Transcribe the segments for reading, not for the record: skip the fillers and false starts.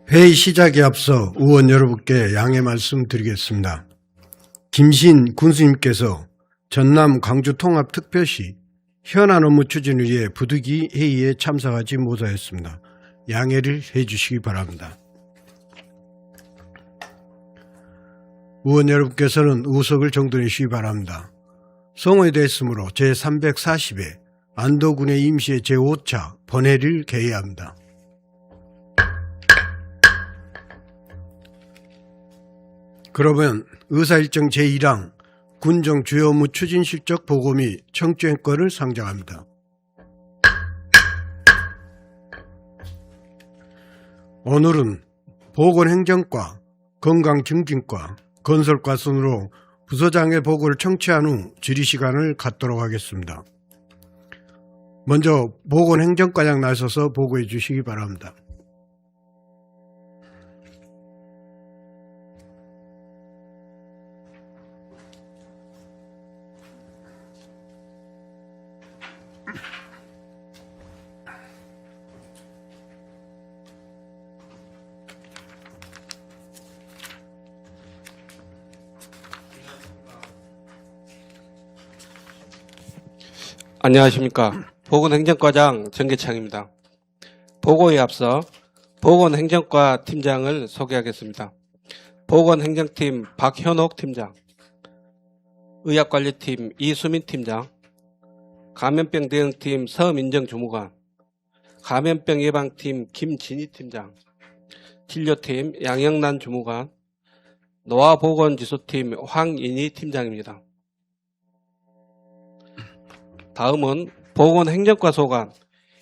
회의 시작에 앞서 의원 여러분께 양해 말씀드리겠습니다. 김신 군수님께서 전남 광주통합특별시 현안 업무 추진을 위해 부득이 회의에 참석하지 못하였습니다. 양해를 해주시기 바랍니다. 의원 여러분께서는 의석을 정돈해 주시기 바랍니다. 성의됐으므로 제340회 안도군의 임시의 제5차 본회의를 개의합니다. 그러면 의사일정 제1항 군정 주요 업무 추진 실적 보고 및 청취권을 상정합니다. 오늘은 보건행정과, 건강증진과, 건설과 순으로 부서장의 보고를 청취한 후 질의시간을 갖도록 하겠습니다. 먼저 보건행정과장 나서서 보고해 주시기 바랍니다. 안녕하십니까. 보건행정과장 정계창입니다. 보고에 앞서 보건행정과 팀장을 소개하겠습니다. 보건행정팀 박현옥 팀장, 의학관리팀 이수민 팀장, 감염병 대응팀 서민정 주무관, 감염병 예방팀 김진희 팀장, 진료팀 양영란 주무관, 노화보건지수팀 황인희 팀장입니다. 다음은 보건행정과 소관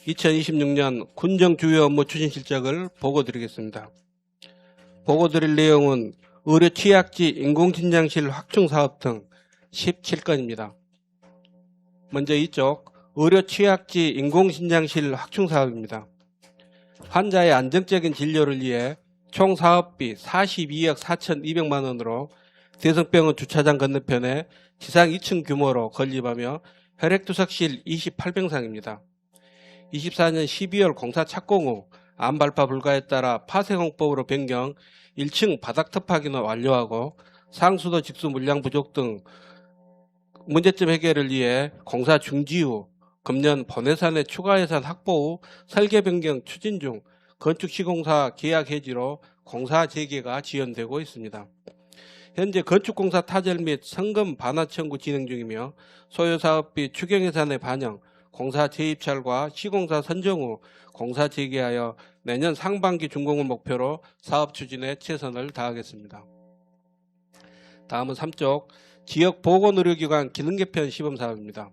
2026년 군정 주요 업무 추진 실적을 보고드리겠습니다. 보고드릴 내용은 의료 취약지 인공진장실 확충 사업 등 17건입니다. 먼저 이쪽 의료 취약지 인공진장실 확충 사업입니다. 환자의 안정적인 진료를 위해 총 사업비 42억 4,200만 원으로 대성병원 주차장 건너편에 지상 2층 규모로 건립하며 혈액투석실 28병상입니다. 24년 12월 공사 착공 후 안발파 불가에 따라 파쇄공법으로 변경 1층 바닥 터파기는 완료하고 상수도 직수 물량 부족 등 문제점 해결을 위해 공사 중지 후 금년 본예산의 추가 예산 확보 후 설계 변경 추진 중 건축시공사 계약 해지로 공사 재개가 지연되고 있습니다. 현재 건축공사 타결 및 성금 반환 청구 진행 중이며 소요사업비 추경예산의 반영, 공사 재입찰과 시공사 선정 후 공사 재개하여 내년 상반기 준공을 목표로 사업 추진에 최선을 다하겠습니다. 다음은 3쪽 지역보건의료기관 기능개편 시범사업입니다.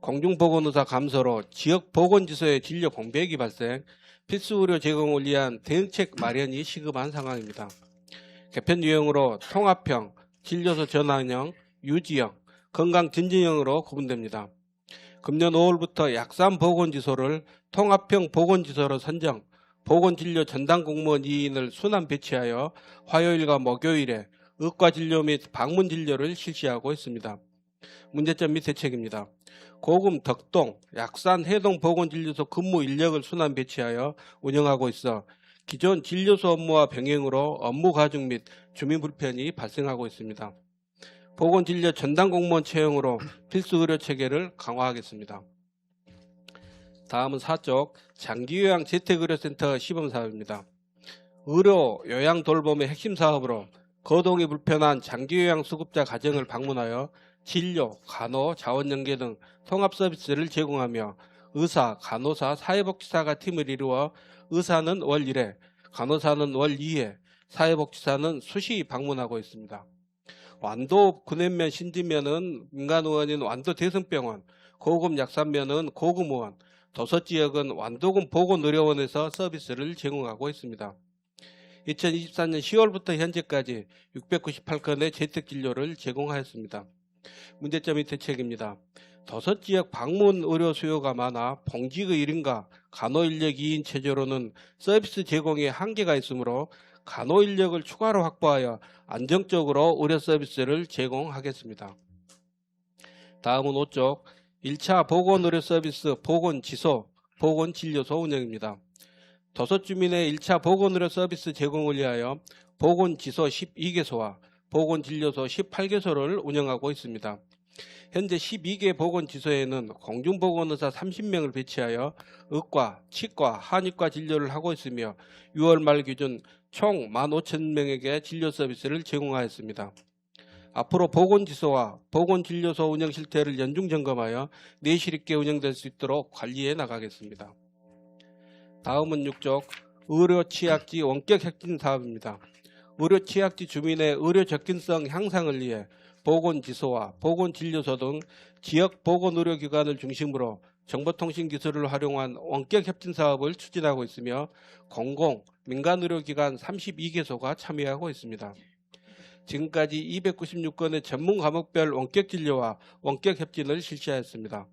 공중보건의사 감소로 지역보건지소의 진료 공백이 발생, 필수의료 제공을 위한 대응책 마련이 시급한 상황입니다. 개편 유형으로 통합형, 진료소 전환형, 유지형, 건강진진형으로 구분됩니다. 금년 5월부터 약산 보건지소를 통합형 보건지소로 선정, 보건진료 전담 공무원 2인을 순환 배치하여 화요일과 목요일에 의과진료 및 방문진료를 실시하고 있습니다. 문제점 및 대책입니다. 고금 덕동, 약산 해동 보건진료소 근무 인력을 순환 배치하여 운영하고 있어 기존 진료소 업무와 병행으로 업무 가중 및 주민 불편이 발생하고 있습니다. 보건진료 전담 공무원 채용으로 필수 의료 체계를 강화하겠습니다. 다음은 4쪽 장기요양 재택의료센터 시범사업입니다. 의료 요양 돌봄의 핵심 사업으로 거동이 불편한 장기요양 수급자 가정을 방문하여 진료, 간호, 자원연계 등 통합 서비스를 제공하며 의사, 간호사, 사회복지사가 팀을 이루어 의사는 월 1회, 간호사는 월 2회, 사회복지사는 수시 방문하고 있습니다. 완도 군앤면 신지면은 민간의원인 완도 대성병원, 고금 약산면은 고금의원, 도서지역은 완도군 보건의료원에서 서비스를 제공하고 있습니다. 2024년 10월부터 현재까지 698건의 재택진료를 제공하였습니다. 문제점이 대책입니다. 도서지역 방문 의료 수요가 많아 봉직의 1인과 간호인력 2인 체제로는 서비스 제공에 한계가 있으므로 간호인력을 추가로 확보하여 안정적으로 의료 서비스를 제공하겠습니다. 다음은 5쪽 1차 보건의료 서비스 보건지소, 보건진료소 운영입니다. 도서 주민의 1차 보건의료 서비스 제공을 위하여 보건지소 12개소와 보건진료소 18개소를 운영하고 있습니다. 현재 12개 보건지소에는 공중보건의사 30명을 배치하여 의과, 치과, 한의과 진료를 하고 있으며 6월 말 기준 총 15,000명에게 진료 서비스를 제공하였습니다. 앞으로 보건지소와 보건진료소 운영 실태를 연중 점검하여 내실 있게 운영될 수 있도록 관리해 나가겠습니다. 다음은 6쪽 의료취약지 원격 혁신 사업입니다. 의료취약지 주민의 의료 접근성 향상을 위해 보건지소와 보건진료소 등 지역 보건의료기관을 중심으로 정보통신기술을 활용한 원격 협진 사업을 추진하고 있으며 공공, 민간의료기관 32개소가 참여하고 있습니다. 지금까지 296건의 전문 과목별 원격 진료와 원격 협진을 실시하였습니다.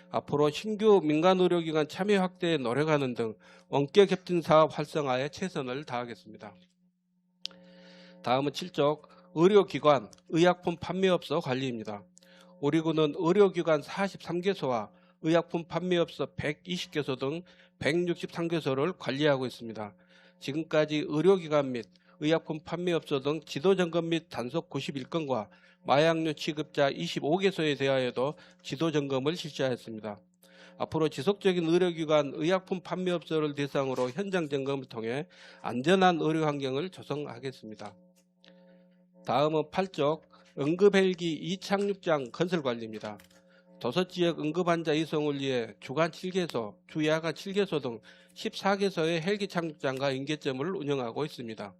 앞으로 신규 민간의료기관 참여 확대에 노력하는 등 원격 협진 사업 활성화에 최선을 다하겠습니다. 다음은 7쪽 의료기관, 의약품 판매업소 관리입니다. 우리 군은 의료기관 43개소와 의약품 판매업소 120개소 등 163개소를 관리하고 있습니다. 지금까지 의료기관 및 의약품 판매업소 등 지도점검 및 단속 91건과 마약류 취급자 25개소에 대하여도 지도점검을 실시하였습니다. 앞으로 지속적인 의료기관, 의약품 판매업소를 대상으로 현장 점검을 통해 안전한 의료 환경을 조성하겠습니다. 다음은 8쪽 응급헬기 이착륙장 건설관리입니다. 도서지역 응급환자 이송을 위해 주간 7개소, 주야간 7개소 등 14개소의 헬기 착륙장과 인계점을 운영하고 있습니다.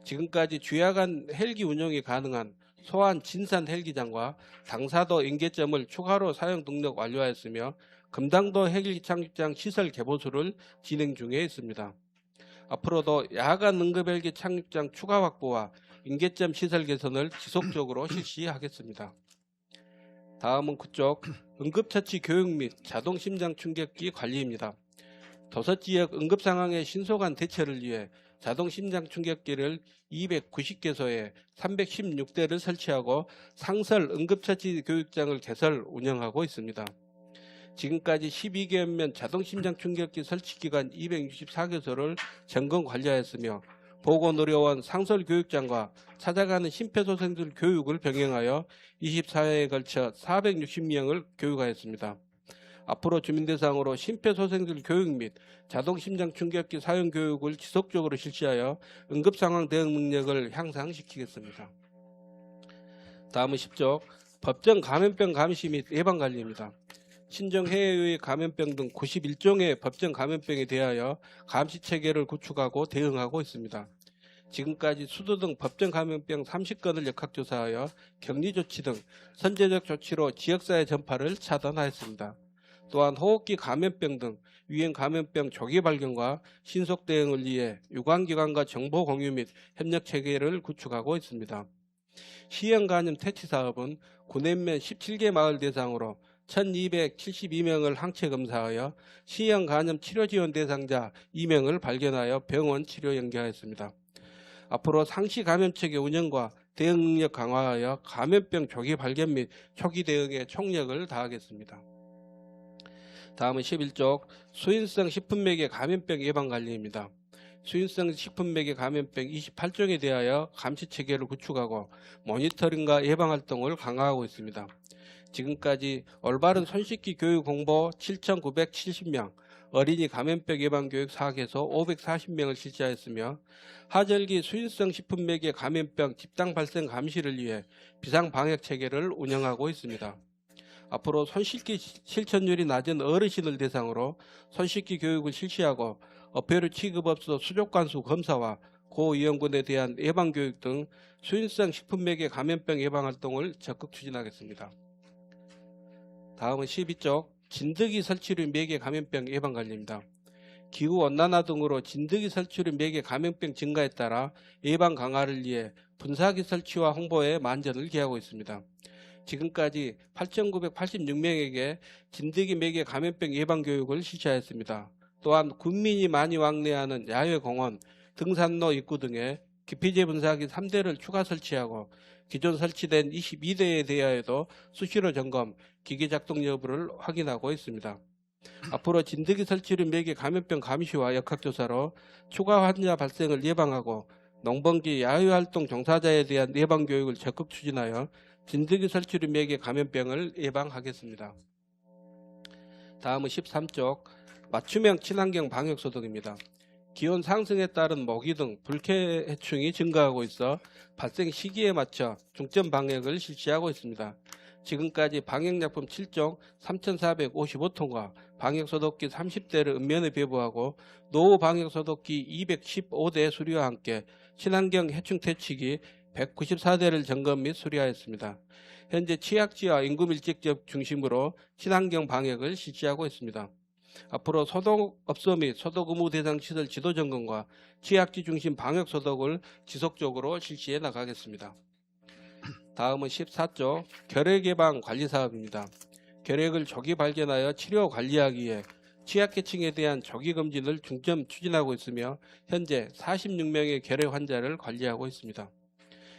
지금까지 주야간 헬기 운영이 가능한 소환 진산 헬기장과 당사도 인계점을 추가로 사용 등록 완료하였으며 금당도 헬기 착륙장 시설 개보수를 진행 중에 있습니다. 앞으로도 야간 응급헬기 착륙장 추가 확보와 인계점 시설 개선을 지속적으로 실시하겠습니다. 다음은 9쪽 응급처치 교육 및 자동심장충격기 관리입니다. 도서지역 응급상황의 신속한 대처를 위해 자동심장충격기를 290개소에 316대를 설치하고 상설 응급처치 교육장을 개설 운영하고 있습니다. 지금까지 12개연면 자동심장충격기 설치기관 264개소를 점검 관리하였으며 보건의료원 상설교육장과 찾아가는 심폐소생술 교육을 병행하여 24회에 걸쳐 460명을 교육하였습니다. 앞으로 주민 대상으로 심폐소생술 교육 및 자동심장충격기 사용 교육을 지속적으로 실시하여 응급상황 대응 능력을 향상시키겠습니다. 다음은 10쪽 법정 감염병 감시 및 예방관리입니다. 신종 해외유입 감염병 등 91종의 법정 감염병에 대하여 감시체계를 구축하고 대응하고 있습니다. 지금까지 수도 등 법정 감염병 30건을 역학조사하여 격리조치 등 선제적 조치로 지역사회 전파를 차단하였습니다. 또한 호흡기 감염병 등 유행 감염병 조기 발견과 신속 대응을 위해 유관기관과 정보 공유 및 협력 체계를 구축하고 있습니다. 시형 간염 퇴치 사업은 군읍면 17개 마을 대상으로 1272명을 항체 검사하여 시형 간염 치료 지원 대상자 2명을 발견하여 병원 치료 연계하였습니다. 앞으로 상시 감염체계 운영과 대응 능력 강화하여 감염병 조기 발견 및 초기 대응에 총력을 다하겠습니다. 다음은 11쪽 수인성 식품매개 감염병 예방관리입니다. 수인성 식품매개 감염병 28종에 대하여 감시체계를 구축하고 모니터링과 예방활동을 강화하고 있습니다. 지금까지 올바른 손씻기 교육 홍보 7,970명, 어린이 감염병 예방교육 4개소 540명을 실시하였으며 하절기 수인성 식품매개 감염병 집단 발생 감시를 위해 비상방역체계를 운영하고 있습니다. 앞으로 손씻기 실천율이 낮은 어르신을 대상으로 손씻기 교육을 실시하고 어패류 취급업소 수족관수 검사와 고위험군에 대한 예방교육 등 수인성 식품매개 감염병 예방활동을 적극 추진하겠습니다. 다음은 12쪽 진드기 설치류 매개 감염병 예방관리입니다. 기후온난화 등으로 진드기 설치류 매개 감염병 증가에 따라 예방 강화를 위해 분사기 설치와 홍보에 만전을 기하고 있습니다. 지금까지 8,986명에게 진드기 매개 감염병 예방 교육을 실시하였습니다. 또한 군민이 많이 왕래하는 야외공원, 등산로 입구 등에 기피제 분사기 3대를 추가 설치하고 기존 설치된 22대에 대하여도 수시로 점검, 기계 작동 여부를 확인하고 있습니다. 앞으로 진드기 설치류 매개 감염병 감시와 역학조사로 추가 환자 발생을 예방하고 농번기 야외활동 종사자에 대한 예방교육을 적극 추진하여 진드기 설치류 매개 감염병을 예방하겠습니다. 다음은 13쪽 맞춤형 친환경 방역소독입니다. 기온 상승에 따른 모기 등 불쾌해충이 증가하고 있어 발생 시기에 맞춰 중점 방역을 실시하고 있습니다. 지금까지 방역약품 7종 3,455통과 방역소독기 30대를 읍면에 배부하고 노후 방역소독기 215대 수리와 함께 친환경 해충 퇴치기 194대를 점검 및 수리하였습니다. 현재 취약지와 인구 밀집 지역 중심으로 친환경 방역을 실시하고 있습니다. 앞으로 소독업소 및 소독 의무 대상 시설 지도 점검과 취약지 중심 방역 소독을 지속적으로 실시해 나가겠습니다. 다음은 14조 결핵 예방 관리 사업입니다. 결핵을 조기 발견하여 치료 관리하기 위해 취약계층에 대한 조기 검진을 중점 추진하고 있으며 현재 46명의 결핵 환자를 관리하고 있습니다.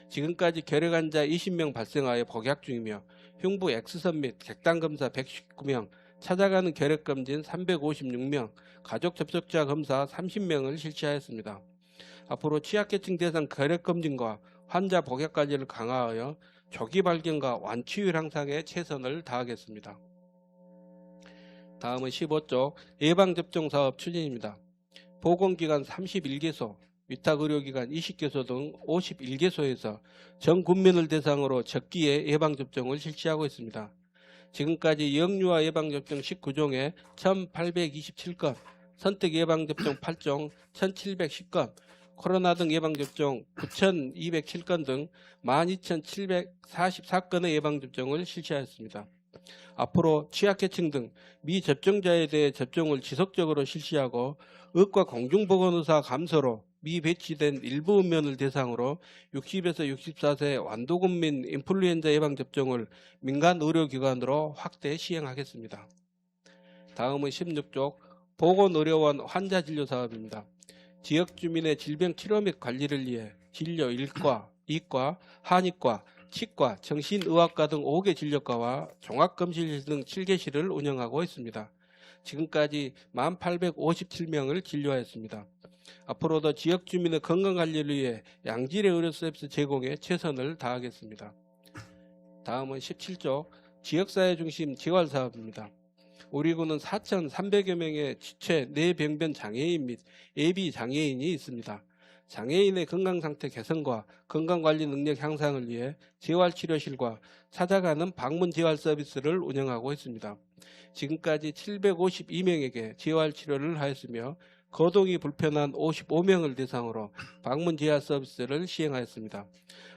지금까지 결핵 환자 20명 발생하여 복약 중이며 흉부 X선 및 객단 검사 119명, 찾아가는 결핵 검진 356명, 가족 접촉자 검사 30명을 실시하였습니다. 앞으로 취약계층 대상 결핵 검진과 환자 복약 관리를 강화하여 조기 발견과 완치율 향상에 최선을 다하겠습니다. 다음은 15쪽 예방접종 사업 추진입니다. 보건기관 31개소, 위탁의료기관 20개소 등 51개소에서 전 국민을 대상으로 적기에 예방접종을 실시하고 있습니다. 지금까지 영유아 예방접종 19종에 1,827건, 선택 예방접종 8종 1,710건, 코로나 등 예방접종 9,207건 등 12,744건의 예방접종을 실시하였습니다. 앞으로 취약계층 등 미접종자에 대해 접종을 지속적으로 실시하고 의과 공중보건의사 감소로 미배치된 일부 읍면을 대상으로 60에서 64세 완도국민 인플루엔자 예방접종을 민간 의료기관으로 확대 시행하겠습니다. 다음은 16쪽 보건의료원 환자진료사업입니다. 지역 주민의 질병 치료 및 관리를 위해 진료 1과, 2과, 한의과, 치과, 정신의학과 등 5개 진료과와 종합검실실 등 7개실을 운영하고 있습니다. 지금까지 1,857명을 진료하였습니다. 앞으로도 지역 주민의 건강관리를 위해 양질의 의료 서비스 제공에 최선을 다하겠습니다. 다음은 17조 지역사회 중심 재활사업입니다. 우리 군은 4,300여 명의 지체 뇌병변 장애인 및 예비 장애인이 있습니다. 장애인의 건강상태 개선과 건강관리 능력 향상을 위해 재활치료실과 찾아가는 방문 재활 서비스를 운영하고 있습니다. 지금까지 752명에게 재활치료를 하였으며 거동이 불편한 55명을 대상으로 방문 재활 서비스를 시행하였습니다.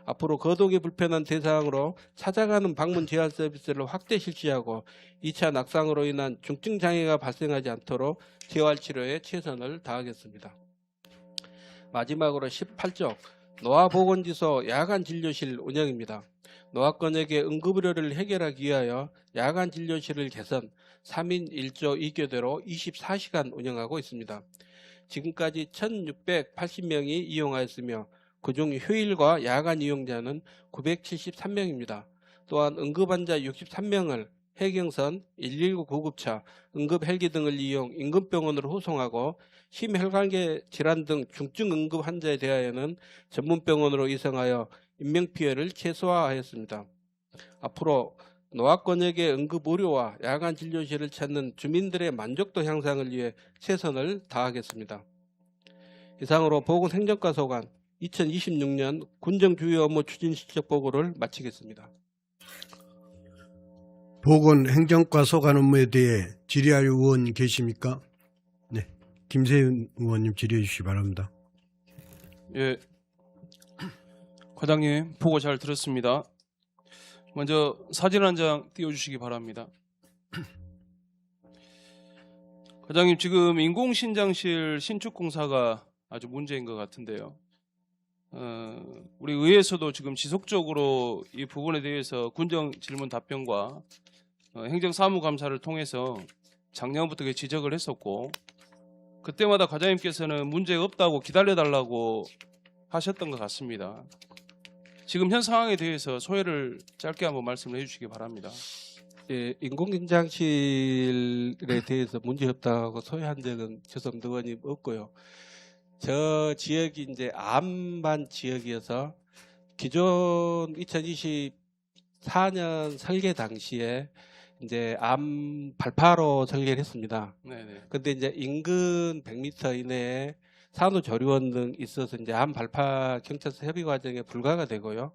앞으로 거동이 불편한 대상으로 찾아가는 방문 재활 서비스를 확대 실시하고 2차 낙상으로 인한 중증 장애가 발생하지 않도록 재활치료에 최선을 다하겠습니다. 마지막으로 18쪽 노화보건지소 야간진료실 운영입니다. 노화권역의 응급의료를 해결하기 위하여 야간진료실을 개선 3인 1조 2교대로 24시간 운영하고 있습니다. 지금까지 1,680명이 이용하였으며 그중 휴일과 야간 이용자는 973명입니다. 또한 응급환자 63명을 해경선, 119 구급차, 응급헬기 등을 이용 인근병원으로 후송하고 심혈관계 질환 등 중증 응급 환자에 대하여는 전문병원으로 이송하여 인명피해를 최소화하였습니다. 앞으로 노화권역의 응급의료와 야간 진료실을 찾는 주민들의 만족도 향상을 위해 최선을 다하겠습니다. 이상으로 보건행정과 소관 2026년 군정주요 업무 추진 실적 보고를 마치겠습니다. 보건행정과 소관 업무에 대해 질의할 의원 계십니까? 네, 김세윤 의원님 질의해 주시기 바랍니다. 예, 과장님 보고 잘 들었습니다. 먼저 사진 한 장 띄워주시기 바랍니다. 과장님, 지금 인공신장실 신축 공사가 아주 문제인 것 같은데요. 우리 의회에서도 지금 지속적으로 이 부분에 대해서 군정 질문 답변과 행정사무감사를 통해서 작년부터 지적을 했었고, 그때마다 과장님께서는 문제 없다고 기다려달라고 하셨던 것 같습니다. 지금 현 상황에 대해서 소회를 짧게 한번 말씀을 해주시기 바랍니다. 예, 인공긴장실에 대해서 문제 없다고 소개한 적은 죄송합니다 의원님 없고요. 저 지역이 이제 암반 지역이어서 기존 2024년 설계 당시에 이제 암 발파로 설계를 했습니다. 네네. 근데 이제 인근 100m 이내에 산후조리원 등 있어서 이제 암 발파 경찰서 협의 과정에 불가가 되고요.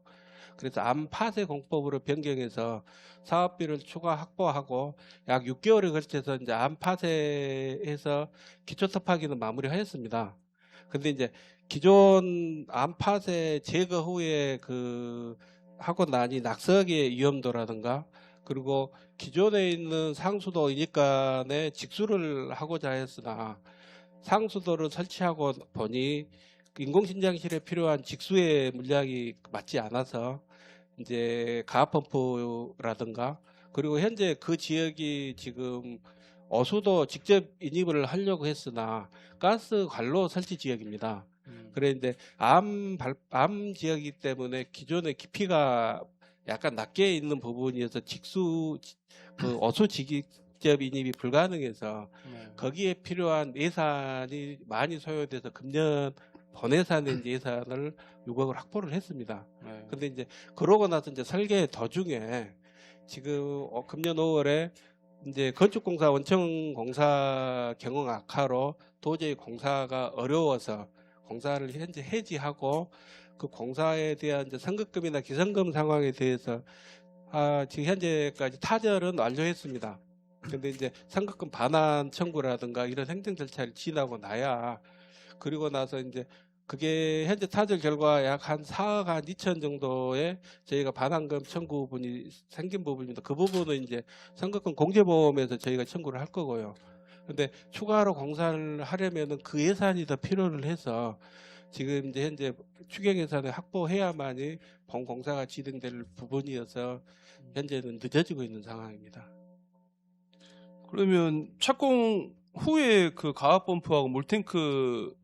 그래서 암 파쇄 공법으로 변경해서 사업비를 추가 확보하고 약 6개월에 걸쳐서 이제 암 파쇄해서 기초 터파기는 마무리하였습니다. 근데 이제 기존 암 파쇄 제거 후에 그 하고 나니 낙석의 위험도라든가 그리고 기존에 있는 상수도 인입간에 직수를 하고자 했으나 상수도를 설치하고 보니 인공신장실에 필요한 직수의 물량이 맞지 않아서 이제 가압펌프라든가 그리고 현재 그 지역이 지금 어수도 직접 인입을 하려고 했으나 가스 관로 설치 지역입니다. 그런데 암 지역이기 때문에 기존의 깊이가 약간 낮게 있는 부분이어서 직수 그 어수 직접 인입이 불가능해서 네. 거기에 필요한 예산이 많이 소요돼서 금년 본예산의 이제 예산을 6억을 확보를 했습니다. 네. 근데 이제 그러고 나서 이제 설계 도중에 지금 금년 5월에 이제 건축공사 원청공사 경영 악화로 도저히 공사가 어려워서 공사를 현재 해지하고 그 공사에 대한 이제 선급금이나 기성금 상황에 대해서 지금 현재까지 타결은 완료했습니다. 근데 이제 선급금 반환 청구라든가 이런 행정 절차를 지나고 나야 그리고 나서 이제 그게 현재 타결 결과 약 한 4억 한 2천 정도의 저희가 반환금 청구 부분이 생긴 부분입니다. 그 부분은 이제 선급금 공제보험에서 저희가 청구를 할 거고요. 근데 추가로 공사를 하려면은 그 예산이 더 필요를 해서 지금 이제 현재 추경 예산을 확보해야만이 본 공사가 진행될 부분이어서 현재는 늦어지고 있는 상황입니다. 그러면 착공 후에 그 가압 펌프하고 물탱크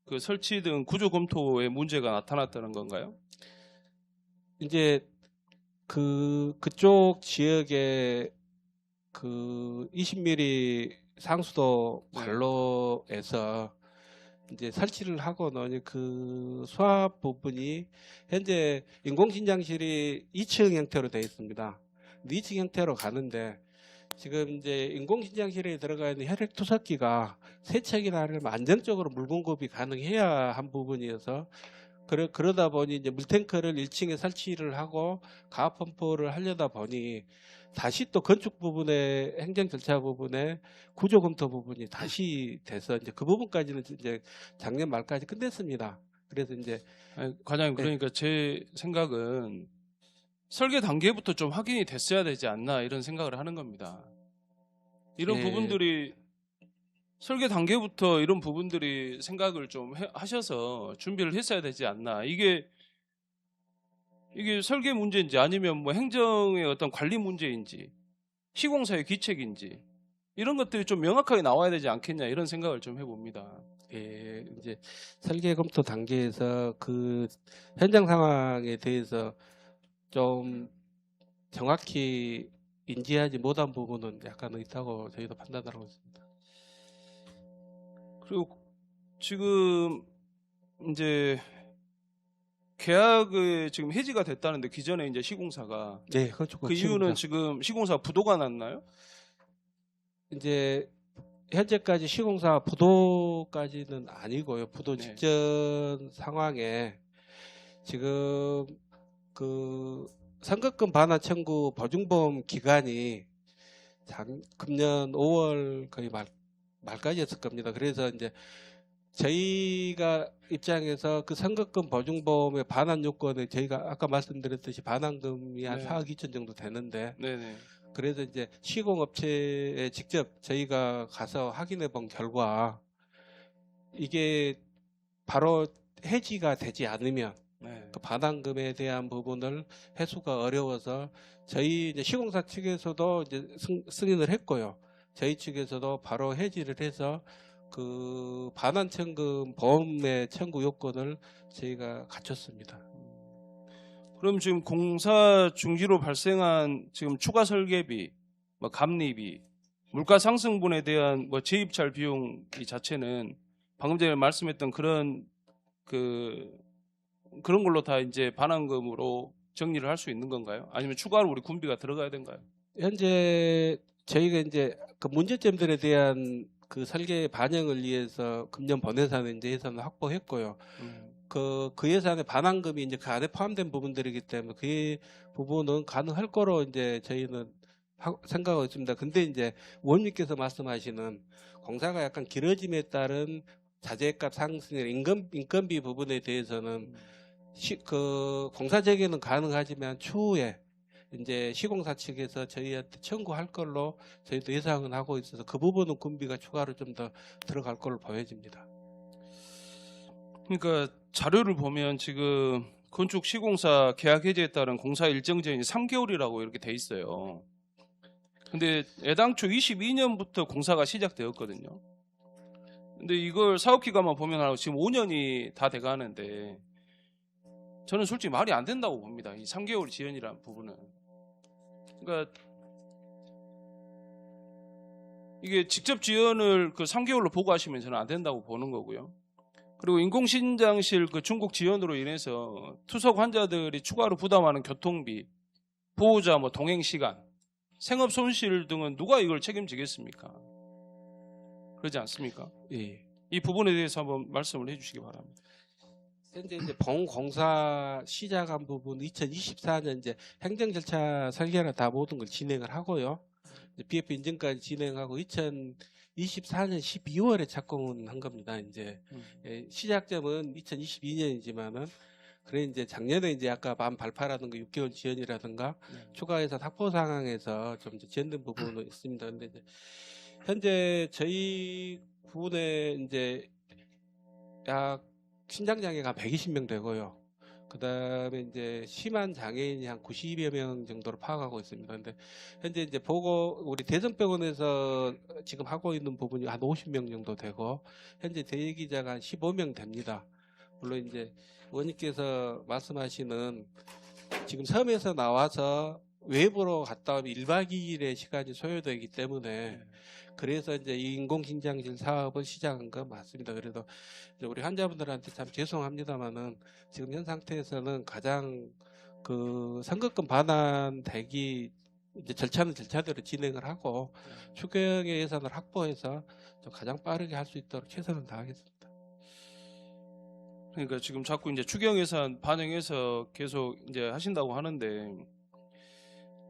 그 설치 등 구조 검토에 문제가 나타났다는 건가요? 이제 그쪽 지역에 그 20mm 상수도 관로에서 이제 설치를 하고 나니 그 수압 부분이 현재 인공신장실이 2층 형태로 되어 있습니다. 2층 형태로 가는데 지금 이제 인공신장실에 들어가 있는 혈액투석기가 세척이나 하려면 안정적으로 물 공급이 가능해야 한 부분이어서 그러다 보니 이제 물탱크를 1층에 설치를 하고 가압 펌프를 하려다 보니 다시 또 건축 부분에 행정 절차 부분에 구조 검토 부분이 다시 돼서 이제 그 부분까지는 이제 작년 말까지 끝냈습니다. 그래서 이제 아니, 과장님 네. 그러니까 제 생각은 설계 단계부터 좀 확인이 됐어야 되지 않나 이런 생각을 하는 겁니다. 이런 예. 부분들이 설계 단계부터 이런 부분들이 생각을 좀 하셔서 준비를 했어야 되지 않나. 이게 설계 문제인지 아니면 뭐 행정의 어떤 관리 문제인지 시공사의 기책인지 이런 것들이 좀 명확하게 나와야 되지 않겠냐 이런 생각을 좀 해봅니다. 예, 이제 설계 검토 단계에서 그 현장 상황에 대해서 좀 정확히 인지하지 못한 부분은 약간 있다고 저희도 판단하고 있습니다. 그리고 지금 이제 계약이 지금 해지가 됐다는데 기존에 이제 시공사가 네, 그렇죠. 그 이유는 지금 시공사 부도가 났나요? 이제 현재까지 시공사 부도까지는 아니고요. 부도 네. 직전 상황에 지금 그 선급금 반환 청구 보증보험 기간이 금년 5월 거의 말까지였을 겁니다. 그래서 이제 저희가 입장에서 그 선급금 보증보험의 반환 요건을 저희가 아까 말씀드렸듯이 반환금이 한 네. 4억 2천 정도 되는데 네네. 그래서 이제 시공업체에 직접 저희가 가서 확인해 본 결과 이게 바로 해지가 되지 않으면 네. 그 반환금에 대한 부분을 해소가 어려워서 저희 이제 시공사 측에서도 이제 승인을 했고요. 저희 측에서도 바로 해지를 해서 그 반환 청금 보험의 청구 요건을 저희가 갖췄습니다. 그럼 지금 공사 중지로 발생한 지금 추가 설계비 뭐 감리비, 물가 상승분에 대한 뭐 재입찰 비용 이 자체는 방금 전에 말씀했던 그런 그런 걸로 다 이제 반환금으로 정리를 할 수 있는 건가요? 아니면 추가로 우리 군비가 들어가야 되는가요? 현재 저희가 이제 그 문제점들에 대한 그 설계 반영을 위해서 금년 본예산에 이제 예산을 확보했고요. 그 예산의 반환금이 이제 그 안에 포함된 부분들이기 때문에 그 부분은 가능할 거로 이제 저희는 생각하고 있습니다. 근데 이제 의원님께서 말씀하시는 공사가 약간 길어짐에 따른 자재값 상승이나 인건비 부분에 대해서는 그 공사 재개는 가능하지만 추후에 이제 시공사 측에서 저희한테 청구할 걸로 저희도 예상은 하고 있어서 그 부분은 군비가 추가로 좀 더 들어갈 걸로 보여집니다. 그러니까 자료를 보면 지금 건축 시공사 계약 해지에 따른 공사 일정 기간이 3개월이라고 이렇게 돼 있어요. 근데 애당초 22년부터 공사가 시작되었거든요. 근데 이걸 사업 기간만 보면 지금 5년이 다 돼가는데 저는 솔직히 말이 안 된다고 봅니다. 이 3개월 지연이라는 부분은. 그러니까 이게 직접 지연을 그 3개월로 보고하시면 저는 안 된다고 보는 거고요. 그리고 인공신장실 그 중국 지연으로 인해서 투석 환자들이 추가로 부담하는 교통비, 보호자 뭐 동행 시간, 생업 손실 등은 누가 이걸 책임지겠습니까? 그러지 않습니까? 예. 이 부분에 대해서 한번 말씀을 해주시기 바랍니다. 현재 이제 본공사 시작한 부분 2024년 이제 행정 절차 설계나 다 모든 걸 진행을 하고요. BF 인증까지 진행하고 2024년 12월에 착공은 한 겁니다. 이제 시작점은 2022년이지만은 그래 이제 작년에 이제 아까 반 발파라든가 6개월 지연이라든가 추가 예산 확보 상황에서 좀 지연된 부분은 있습니다. 근데 이제 현재 저희 군에 이제 약 신장 장애가 120명 되고요. 그 다음에 이제 심한 장애인이 한 90여 명 정도로 파악하고 있습니다. 근데 현재 이제 우리 대전병원에서 지금 하고 있는 부분이 한 50명 정도 되고, 현재 대기자가 한 15명 됩니다. 물론 이제 의원님께서 말씀하시는 지금 섬에서 나와서 외부로 갔다 오면 1박 2일의 시간이 소요되기 때문에 그래서 이제 이 인공신장실 사업을 시작한 건 맞습니다. 그래도 우리 환자분들한테 참 죄송합니다만은 지금 현 상태에서는 가장 그 선급금 반환 대기 이제 절차는 절차대로 진행을 하고 추경의 예산을 확보해서 좀 가장 빠르게 할 수 있도록 최선을 다하겠습니다. 그러니까 지금 자꾸 이제 추경 예산 반영해서 계속 이제 하신다고 하는데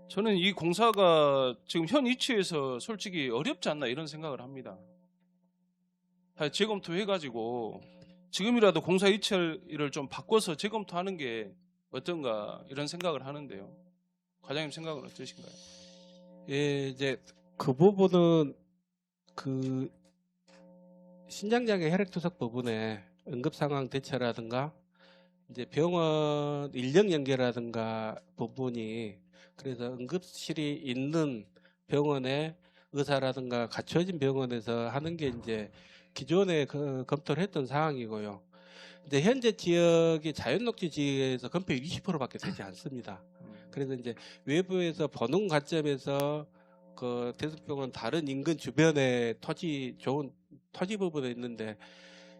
저는 이 공사가 지금 현 위치에서 솔직히 어렵지 않나 이런 생각을 합니다. 재검토해가지고 지금이라도 공사 위치를 좀 바꿔서 재검토하는 게 어떤가 이런 생각을 하는데요. 과장님 생각은 어떠신가요? 예, 이제 그 부분은 그 신장장애 혈액투석 부분에 응급상황 대처라든가 이제 병원 인력 연계라든가 부분이 그래서 응급실이 있는 병원에 의사라든가 갖춰진 병원에서 하는 게 이제 기존에 검토를 했던 사항이고요. 근데 현재 지역이 자연녹지 지역에서 건폐율 20%밖에 되지 않습니다. 그래서 이제 외부에서 보는 관점에서 그 대성병원 다른 인근 주변에 좋은 토지 부분에 있는데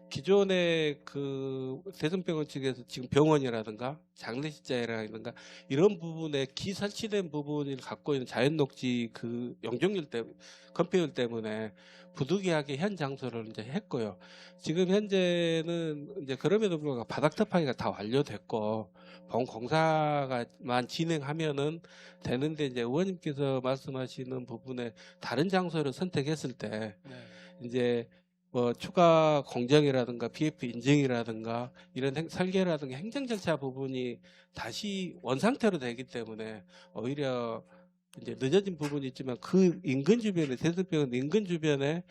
기존의 그 대성병원 측에서 지금 병원이라든가 장례식장이라든가 이런 부분에 기설치된 부분을 갖고 있는 자연녹지 그 용적률 때문에 건폐율 때문에 부득이하게 현 장소를 이제 했고요. 지금 현재는 이제 그럼에도 불구하고 바닥 터파기가 다 완료됐고 본 공사가만 진행하면은 되는데 이제 의원님께서 말씀하시는 부분에 다른 장소를 선택했을 때 이제 뭐 추가 공정이라든가 BF 인증이라든가 이런 설계라든가 행정 절차 부분이 다시 원상태로 되기 때문에 오히려 이제 늦어진 부분이 있지만 그 인근 주변에 대성병원 인근 주변에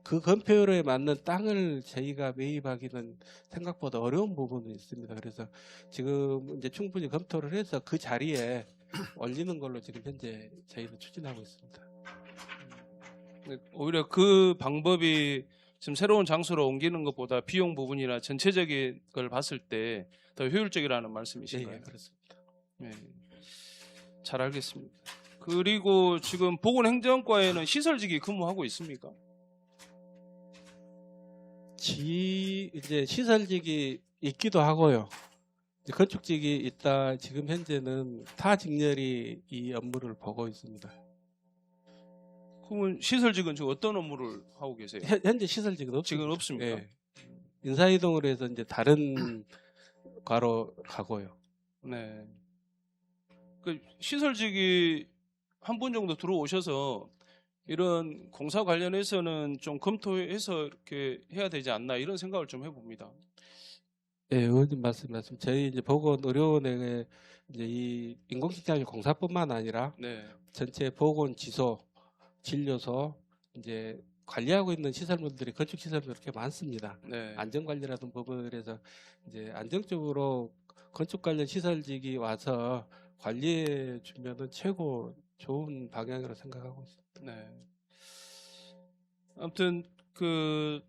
그 건폐율에 맞는 땅을 저희가 매입하기는 생각보다 어려운 부분이 있습니다. 그래서 지금 이제 충분히 검토를 해서 그 자리에 올리는 걸로 지금 현재 저희는 추진하고 있습니다. 오히려 그 방법이 지금 새로운 장소로 옮기는 것보다 비용 부분이나 전체적인 걸 봤을 때 더 효율적이라는 말씀이신가요? 네, 그렇습니다. 네. 잘 알겠습니다. 그리고 지금 보건행정과에는 시설직이 근무하고 있습니까? 이제 시설직이 있기도 하고요. 이제 건축직이 있다. 지금 현재는 타 직렬이 이 업무를 보고 있습니다. 그러면 시설직은 지금 어떤 업무를 하고 계세요? 현재 시설직은 없습니다. 지금 없습니까? 예. 인사이동을 해서 이제 다른 과로 가고요. 네. 그 시설직이 한 분 정도 들어오셔서 이런 공사 관련해서는 좀 검토해서 이렇게 해야 되지 않나 이런 생각을 좀 해봅니다. 예, 의원님 말씀. 저희 이제 보건의료원에 이제 이 인공지능 공사뿐만 아니라 네. 전체 보건 지소, 진료소 이제 관리하고 있는 시설물들이 건축 시설물이 그렇게 많습니다. 네. 안전 관리라든 부분에서 이제 안정적으로 건축 관련 시설직이 와서 관리해 주면은 최고 좋은 방향으로 생각하고 있습니다. 네. 아무튼 그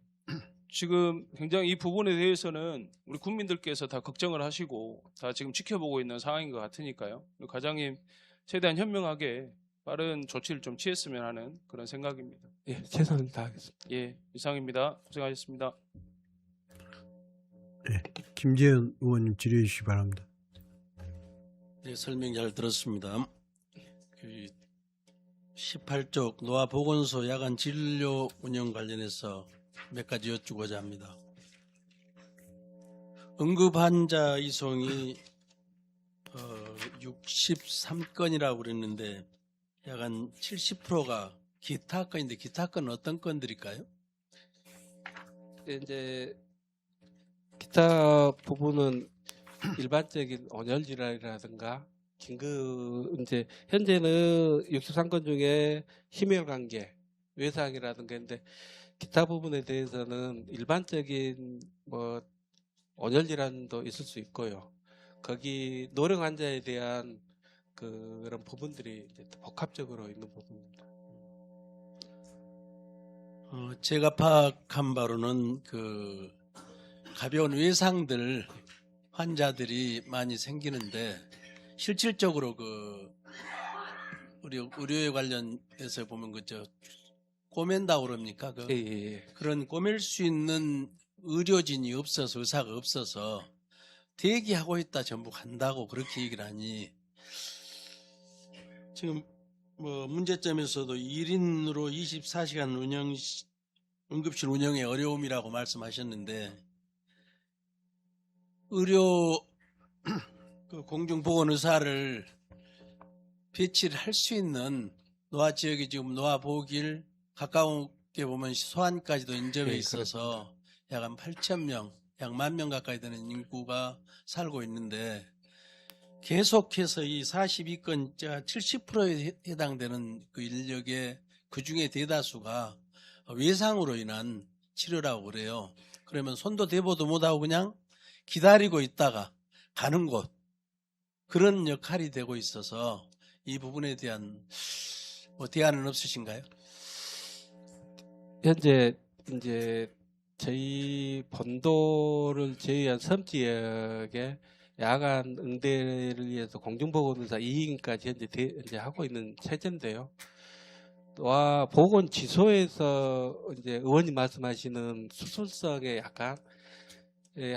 지금 굉장히 이 부분에 대해서는 우리 국민들께서 다 걱정을 하시고 다 지금 지켜보고 있는 상황인 것 같으니까요. 우리 과장님 최대한 현명하게 빠른 조치를 좀 취했으면 하는 그런 생각입니다. 예, 최선을 다하겠습니다. 예, 이상입니다. 고생하셨습니다. 김재현 의원님 질의해 주시기 바랍니다. 네, 설명 잘 들었습니다. 그 18쪽 노아보건소 야간 진료 운영 관련해서 몇 가지 여쭈고자 합니다. 응급 환자 이송이 63건이라고 그랬는데 약간 70%가 기타 건인데 기타 건은 어떤 건들일까요? 이제 기타 부분은 일반적인 온열 질환이라든가 긴급 이제 현재는 63건 중에 심혈관계, 외상이라든가 인데 기타 부분에 대해서는 일반적인 뭐 온열 질환도 있을 수 있고요. 거기 노령 환자에 대한 그런 부분들이 이제 복합적으로 있는 부분입니다. 제가 파악한 바로는 그 가벼운 외상들 환자들이 많이 생기는데 실질적으로 그 우리 의료에 관련해서 보면 그저 꼬맨다고 그럽니까? 그 예. 그런 꼬맬 수 있는 의료진이 없어서 의사가 없어서 대기하고 있다 전부 간다고 그렇게 얘기를 하니 지금 뭐 문제점에서도 1인으로 24시간 응급실 운영의 어려움이라고 말씀하셨는데 의료 그 공중보건의사를 배치를 할 수 있는 노아 지역이 지금 노아 보길 가까운게 보면 소안까지도 인접해 네, 있어서 약 한 8,000명, 약 10,000명 가까이 되는 인구가 살고 있는데 계속해서 이 42건 70%에 해당되는 그 인력의 그 중에 대다수가 외상으로 인한 치료라고 그래요. 그러면 손도 대보도 못하고 그냥 기다리고 있다가 가는 곳 그런 역할이 되고 있어서 이 부분에 대한 뭐 대안은 없으신가요? 현재 이제 저희 본도를 제외한 섬 지역에 야간 응대를 위해서 공중보건의사 2인까지 현재 하고 있는 체제인데요. 와 보건지소에서 이제 의원님 말씀하시는 수술성에 약간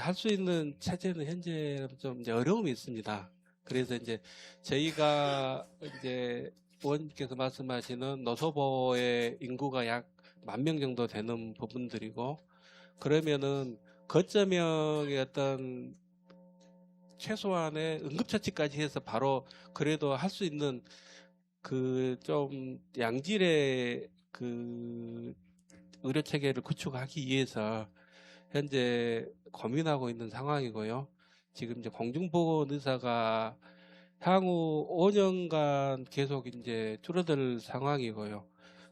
할 수 있는 체제는 현재 좀 이제 어려움이 있습니다. 그래서 이제 저희가 이제 의원님께서 말씀하시는 노소보의 인구가 약 10,000명 정도 되는 부분들이고 그러면은 거점형의 어떤 최소한의 응급처치까지 해서 바로 그래도 할 수 있는 그 좀 양질의 그 의료 체계를 구축하기 위해서 현재 고민하고 있는 상황이고요. 지금 이제 공중보건 의사가 향후 5년간 계속 이제 줄어들 상황이고요.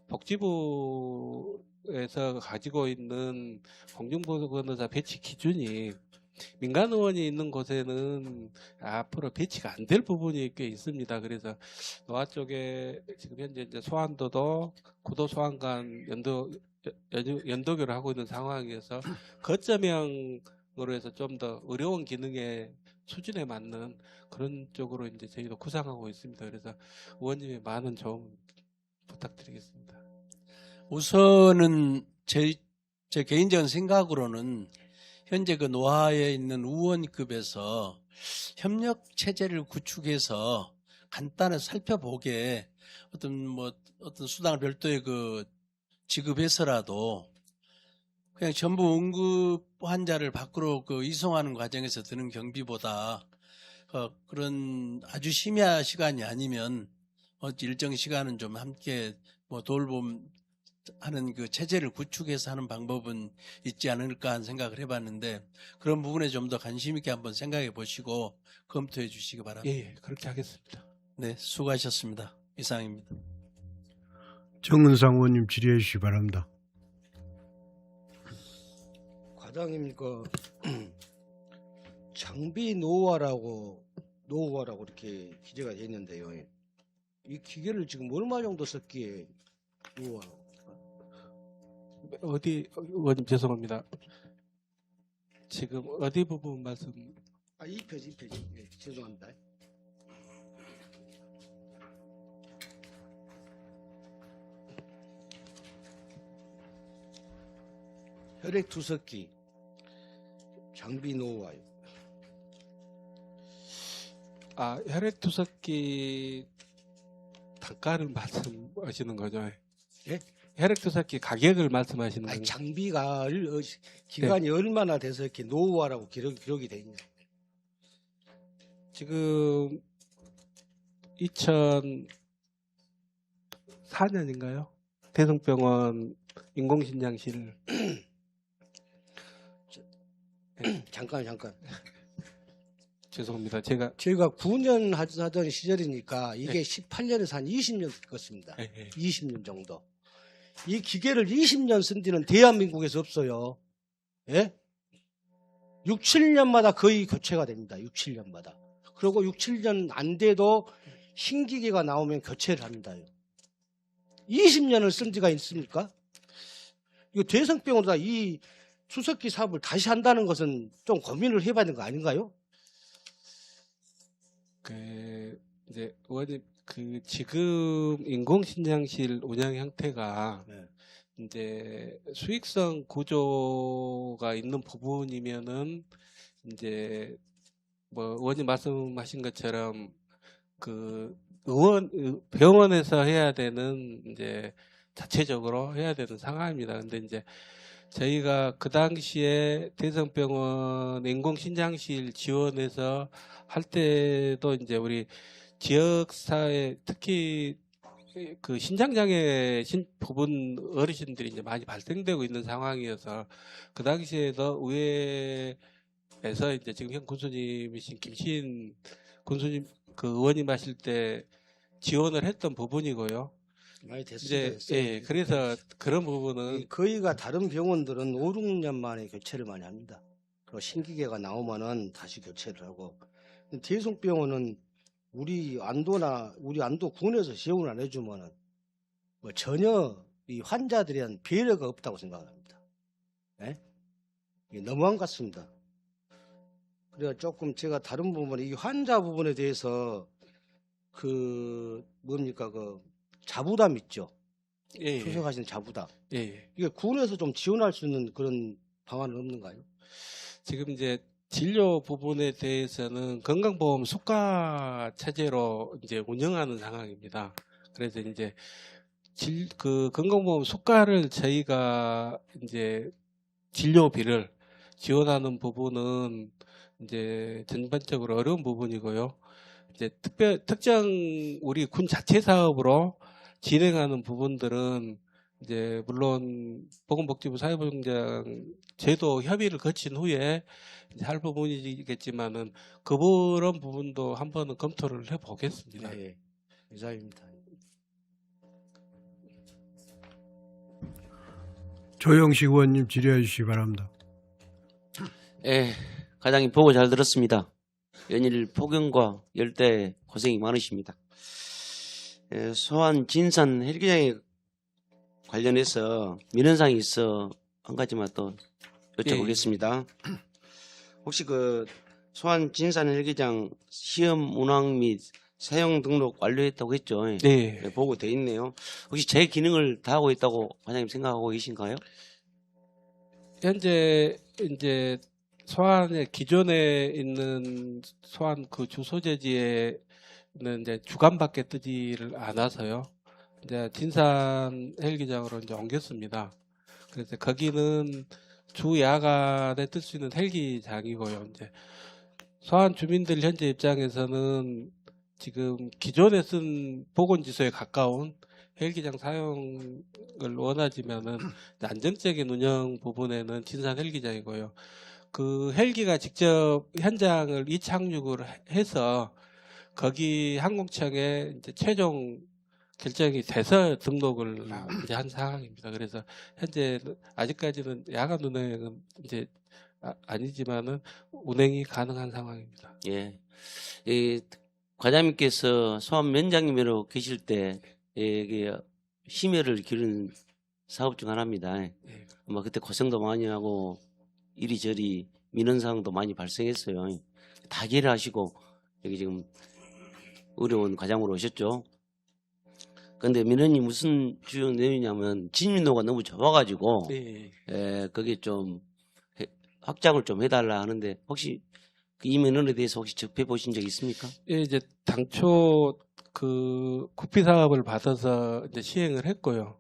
복지부에서 가지고 있는 공중보건 의사 배치 기준이 민간 의원이 있는 곳에는 앞으로 배치가 안 될 부분이 꽤 있습니다. 그래서 노아 쪽에 지금 현재 이제 소환도도 구도 소환 간 연도교를 하고 있는 상황이어서 거점형으로 해서 좀 더 의료원 기능에 수준에 맞는 그런 쪽으로 이제 저희도 구상하고 있습니다. 그래서 의원님의 많은 도움 부탁드리겠습니다. 우선은 제 개인적인 생각으로는 현재 그 노하에 있는 의원급에서 협력 체제를 구축해서 간단히 살펴보게 어떤 수당을 별도의 그 지급해서라도 그냥 전부 응급 환자를 밖으로 그 이송하는 과정에서 드는 경비보다 그런 아주 심야 시간이 아니면 일정 시간은 좀 함께 돌봄하는 그 체제를 구축해서 하는 방법은 있지 않을까 하는 생각을 해봤는데 그런 부분에 좀 더 관심 있게 한번 생각해 보시고 검토해 주시기 바랍니다. 예, 그렇게 하겠습니다. 네, 수고하셨습니다. 이상입니다. 정은상 의원님 질의해 주시기 바랍니다. 과장님 그 장비 노후화라고 이렇게 기재가 돼 있는데요. 이 기계를 지금 얼마 정도 썼기에 노후화라고? 어디 의원님 죄송합니다. 지금 어디 부분 말씀? 아, 이 페이지. 네, 죄송합니다. 혈액 투석기 장비 노후화요. 아, 혈액투석기 단가를 말씀하시는 거죠? 예? 혈액투석기 가격을 말씀하시는 아니, 건가요? 장비가 기간이 얼마나 돼서 이렇게 노후화라고 기록이 돼 있냐? 지금 2004년인가요? 대성병원 인공신장실 잠깐. 죄송합니다. 제가 9년 하던 시절이니까 이게 18년에서 한 20년 됐습니다. 20년 정도. 이 기계를 20년 쓴 데는 대한민국에서 없어요. 예? 6, 7년마다 거의 교체가 됩니다. 6, 7년마다. 그리고 6, 7년 안 돼도 신기계가 나오면 교체를 합니다. 20년을 쓴 데가 있습니까? 이거 대성병원보다 이 투석기 사업을 다시 한다는 것은 좀 고민을 해봐야 되는 거 아닌가요? 이제 의원님 지금 인공신장실 운영 형태가 네. 이제 수익성 구조가 있는 부분이면은 이제 의원님 말씀하신 것처럼 병원에서 해야 되는 이제 자체적으로 해야 되는 상황입니다. 근데 이제 저희가 그 당시에 대성병원 인공신장실 지원해서 할 때도 이제 우리 지역사회 특히 그 신장장애 부분 어르신들이 이제 많이 발생되고 있는 상황이어서 그 당시에도 의회에서 이제 지금 현 군수님이신 김신 군수님 그 의원님 하실 때 지원을 했던 부분이고요. 많이 됐습니다. 이제 그래서 그런 부분은 거의가 다른 병원들은 5, 6년 만에 교체를 많이 합니다. 그리고 신기계가 나오면은 다시 교체를 하고. 대성병원은 우리 안도 군에서 지원을 안 해주면은 전혀 이 환자들에 대한 배려가 없다고 생각합니다. 예? 이게 너무한 것 같습니다. 그래서 조금 제가 다른 부분에 이 환자 부분에 대해서 자부담 있죠. 투석하시는 자부담. 이게 군에서 좀 지원할 수 있는 그런 방안은 없는가요? 지금 이제 진료 부분에 대해서는 건강보험 수가 체제로 이제 운영하는 상황입니다. 그래서 이제 그 건강보험 수가를 저희가 이제 진료비를 지원하는 부분은 이제 전반적으로 어려운 부분이고요. 이제 특정 우리 군 자체 사업으로 진행하는 부분들은 이제 물론 보건복지부 사회보장장 제도 협의를 거친 후에 이제 할 부분이겠지만은 그런 부분도 한번은 검토를 해보겠습니다. 네, 이상입니다. 조영식 의원님 질의해 주시기 바랍니다. 예, 과장님 보고 잘 들었습니다. 연일 폭염과 열대 고생이 많으십니다. 소환 진산 헬기장에 관련해서 민원사항이 있어 한 가지만 또 여쭤보겠습니다. 혹시 소환 진산 헬기장 시험 운항 및 사용 등록 완료했다고 했죠. 네. 네, 보고 돼 있네요. 혹시 제 기능을 다 하고 있다고 과장님 생각하고 계신가요? 현재 이제 소환의 기존에 있는 소환 그 주소재지에는 이제 주간밖에 뜨지를 않아서요. 이제 진산 헬기장으로 이제 옮겼습니다. 그래서 거기는 주 야간에 뜰 수 있는 헬기장이고요. 이제 소환 주민들 현재 입장에서는 지금 기존에 쓴 보건지소에 가까운 헬기장 사용을 원하지만은 안정적인 운영 부분에는 진산 헬기장이고요. 그 헬기가 직접 현장을 이착륙을 해서 거기 항공청에 이제 최종 결정이 돼서 등록을 이제 한 상황입니다. 그래서 현재 아직까지는 야간 운행은 이제 아니지만은 운행이 가능한 상황입니다. 예. 이 과장님께서 소환 면장님으로 계실 때 이게 심혈을 기울인 사업 중 하나입니다. 아마 그때 고생도 많이 하고 이리저리 민원사항도 많이 발생했어요. 다 이해를 하시고 여기 지금 어려운 과장으로 오셨죠. 근데 민원이 무슨 주요 내용이냐면 진입로가 너무 좁아가지고 거기에 좀 확장을 좀 해달라 하는데 혹시 이 민원에 대해서 혹시 접해 보신 적 있습니까? 예, 이제 당초 그 구피 사업을 받아서 이제 시행을 했고요.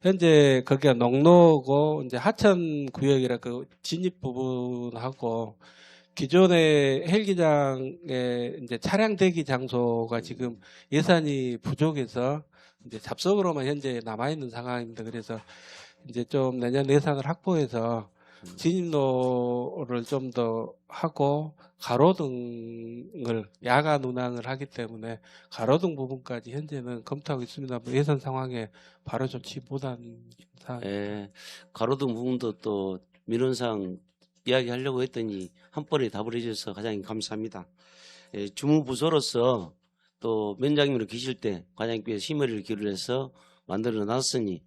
현재 거기가 농로고 이제 하천 구역이라 그 진입 부분하고 기존의 헬기장의 이제 차량 대기 장소가 지금 예산이 부족해서 이제 잡석으로만 현재 남아 있는 상황입니다. 그래서 이제 좀 내년 예산을 확보해서 진입로를 좀 더 하고 가로등을 야간 운항을 하기 때문에 가로등 부분까지 현재는 검토하고 있습니다. 예산 상황에 바로 조치 못한 상황. 예, 가로등 부분도 또 민원상 이야기하려고 했더니 한 번에 답을 해주셔서 과장님 감사합니다. 예, 주무부서로서 또 면장님으로 계실 때 과장님께서 심혈을 기울여서 만들어 놨으니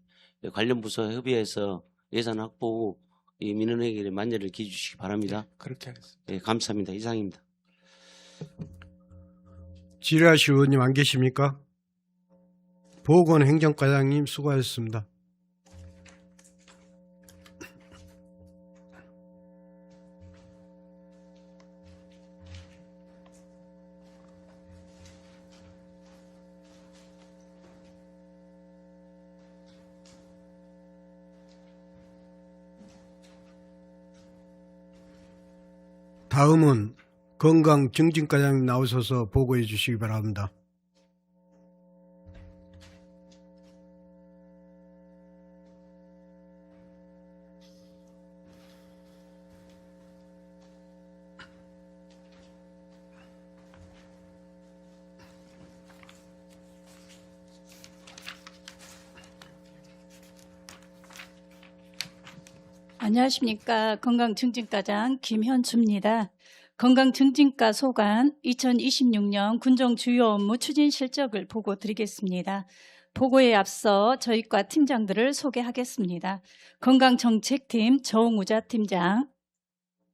관련 부서 협의해서 예산 확보 후 이 민원 해결에 만전을 기해주시기 바랍니다. 그렇게 하겠습니다. 예, 감사합니다. 이상입니다. 지라시 의원님 안 계십니까? 보건행정과장님 수고하셨습니다. 다음은 건강증진과장님 나오셔서 보고해 주시기 바랍니다. 안녕하십니까. 건강증진과장 김현주입니다. 건강증진과 소관 2026년 군정 주요 업무 추진 실적을 보고 드리겠습니다. 보고에 앞서 저희과 팀장들을 소개하겠습니다. 건강정책팀 정우자 팀장,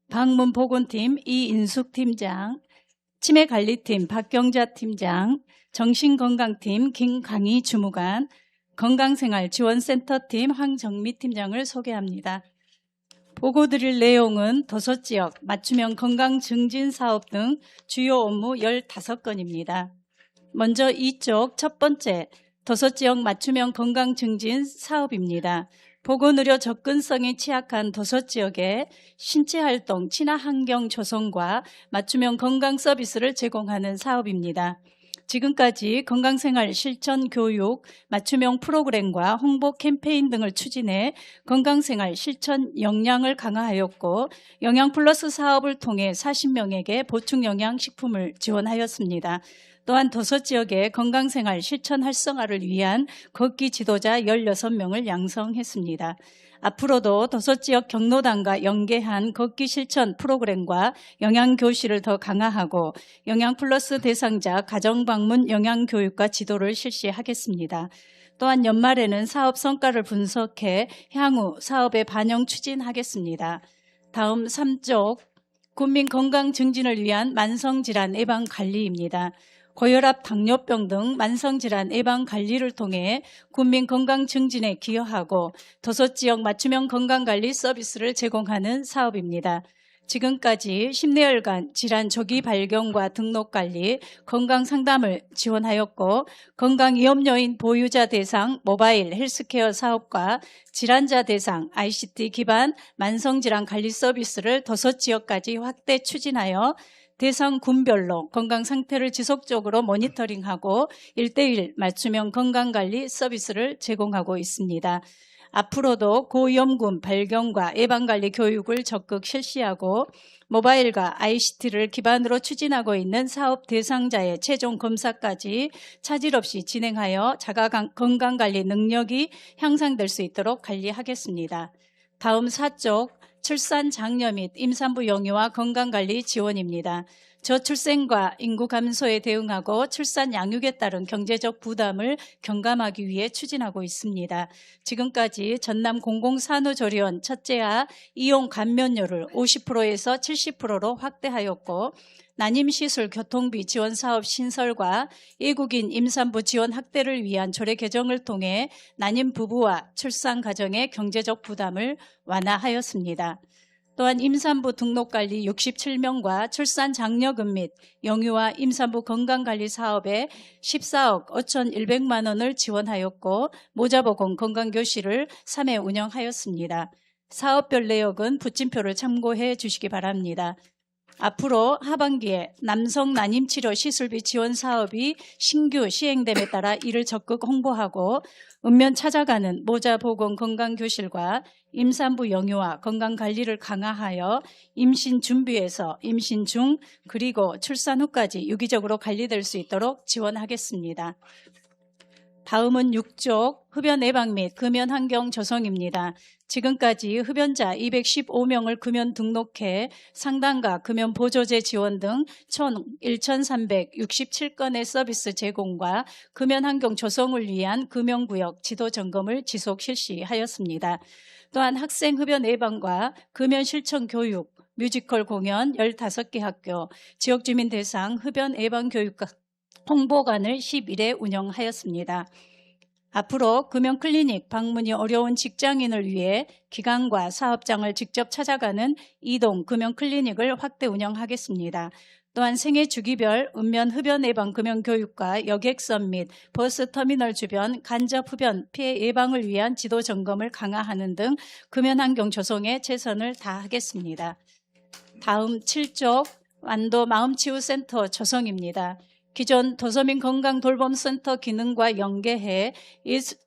방문보건팀 이인숙 팀장, 치매관리팀 박경자 팀장, 정신건강팀 김강희 주무관, 건강생활지원센터팀 황정미 팀장을 소개합니다. 보고 드릴 내용은 도서지역, 맞춤형 건강증진 사업 등 주요 업무 15건입니다. 먼저 이쪽 첫 번째, 도서지역 맞춤형 건강증진 사업입니다. 보건의료 접근성이 취약한 도서지역에 신체활동, 친화환경 조성과 맞춤형 건강 서비스를 제공하는 사업입니다. 지금까지 건강생활 실천 교육, 맞춤형 프로그램과 홍보 캠페인 등을 추진해 건강생활 실천 역량을 강화하였고 영양플러스 사업을 통해 40명에게 보충 영양식품을 지원하였습니다. 또한 도서지역의 건강생활 실천 활성화를 위한 걷기 지도자 16명을 양성했습니다. 앞으로도 도서지역 경로당과 연계한 걷기 실천 프로그램과 영양교실을 더 강화하고 영양플러스 대상자 가정방문 영양교육과 지도를 실시하겠습니다. 또한 연말에는 사업 성과를 분석해 향후 사업에 반영 추진하겠습니다. 다음 3쪽 국민 건강 증진을 위한 만성질환 예방 관리입니다. 고혈압, 당뇨병 등 만성질환 예방 관리를 통해 국민 건강 증진에 기여하고 도서 지역 맞춤형 건강관리 서비스를 제공하는 사업입니다. 지금까지 10내열간 질환 조기 발견과 등록 관리, 건강 상담을 지원하였고 건강 위험 요인 보유자 대상 모바일 헬스케어 사업과 질환자 대상 ICT 기반 만성질환 관리 서비스를 도서 지역까지 확대 추진하여 대상 군별로 건강 상태를 지속적으로 모니터링하고 1:1 맞춤형 건강관리 서비스를 제공하고 있습니다. 앞으로도 고위험군 발견과 예방관리 교육을 적극 실시하고 모바일과 ICT를 기반으로 추진하고 있는 사업 대상자의 최종 검사까지 차질 없이 진행하여 자가 건강관리 능력이 향상될 수 있도록 관리하겠습니다. 다음 4쪽 출산, 장려 및 임산부 영유아 건강관리 지원입니다. 저출생과 인구 감소에 대응하고 출산 양육에 따른 경제적 부담을 경감하기 위해 추진하고 있습니다. 지금까지 전남 공공산후조리원 첫째아 이용 감면료를 50%에서 70%로 확대하였고 난임시술 교통비 지원 사업 신설과 외국인 임산부 지원 확대를 위한 조례 개정을 통해 난임 부부와 출산 가정의 경제적 부담을 완화하였습니다. 또한 임산부 등록관리 67명과 출산 장려금 및 영유아 임산부 건강관리 사업에 14억 5,100만 원을 지원하였고 모자보건 건강교실을 3회 운영하였습니다. 사업별 내역은 붙임표를 참고해 주시기 바랍니다. 앞으로 하반기에 남성 난임치료 시술비 지원 사업이 신규 시행됨에 따라 이를 적극 홍보하고 읍면 찾아가는 모자보건 건강교실과 임산부 영유아 건강관리를 강화하여 임신 준비에서 임신 중 그리고 출산 후까지 유기적으로 관리될 수 있도록 지원하겠습니다. 다음은 6쪽 흡연 예방 및 금연 환경 조성입니다. 지금까지 흡연자 215명을 금연 등록해 상담과 금연 보조제 지원 등 총 1,367건의 서비스 제공과 금연 환경 조성을 위한 금연구역 지도 점검을 지속 실시하였습니다. 또한 학생 흡연 예방과 금연 실천 교육, 뮤지컬 공연 15개 학교, 지역주민 대상 흡연 예방 교육과 홍보관을 11회 운영하였습니다. 앞으로 금연클리닉 방문이 어려운 직장인을 위해 기관과 사업장을 직접 찾아가는 이동 금연클리닉을 확대 운영하겠습니다. 또한 생애 주기별 읍면 흡연 예방 금연 교육과 여객선 및 버스터미널 주변 간접 흡연 피해 예방을 위한 지도 점검을 강화하는 등 금연 환경 조성에 최선을 다하겠습니다. 다음 7쪽 완도 마음치유센터 조성입니다. 기존 도서민 건강돌봄센터 기능과 연계해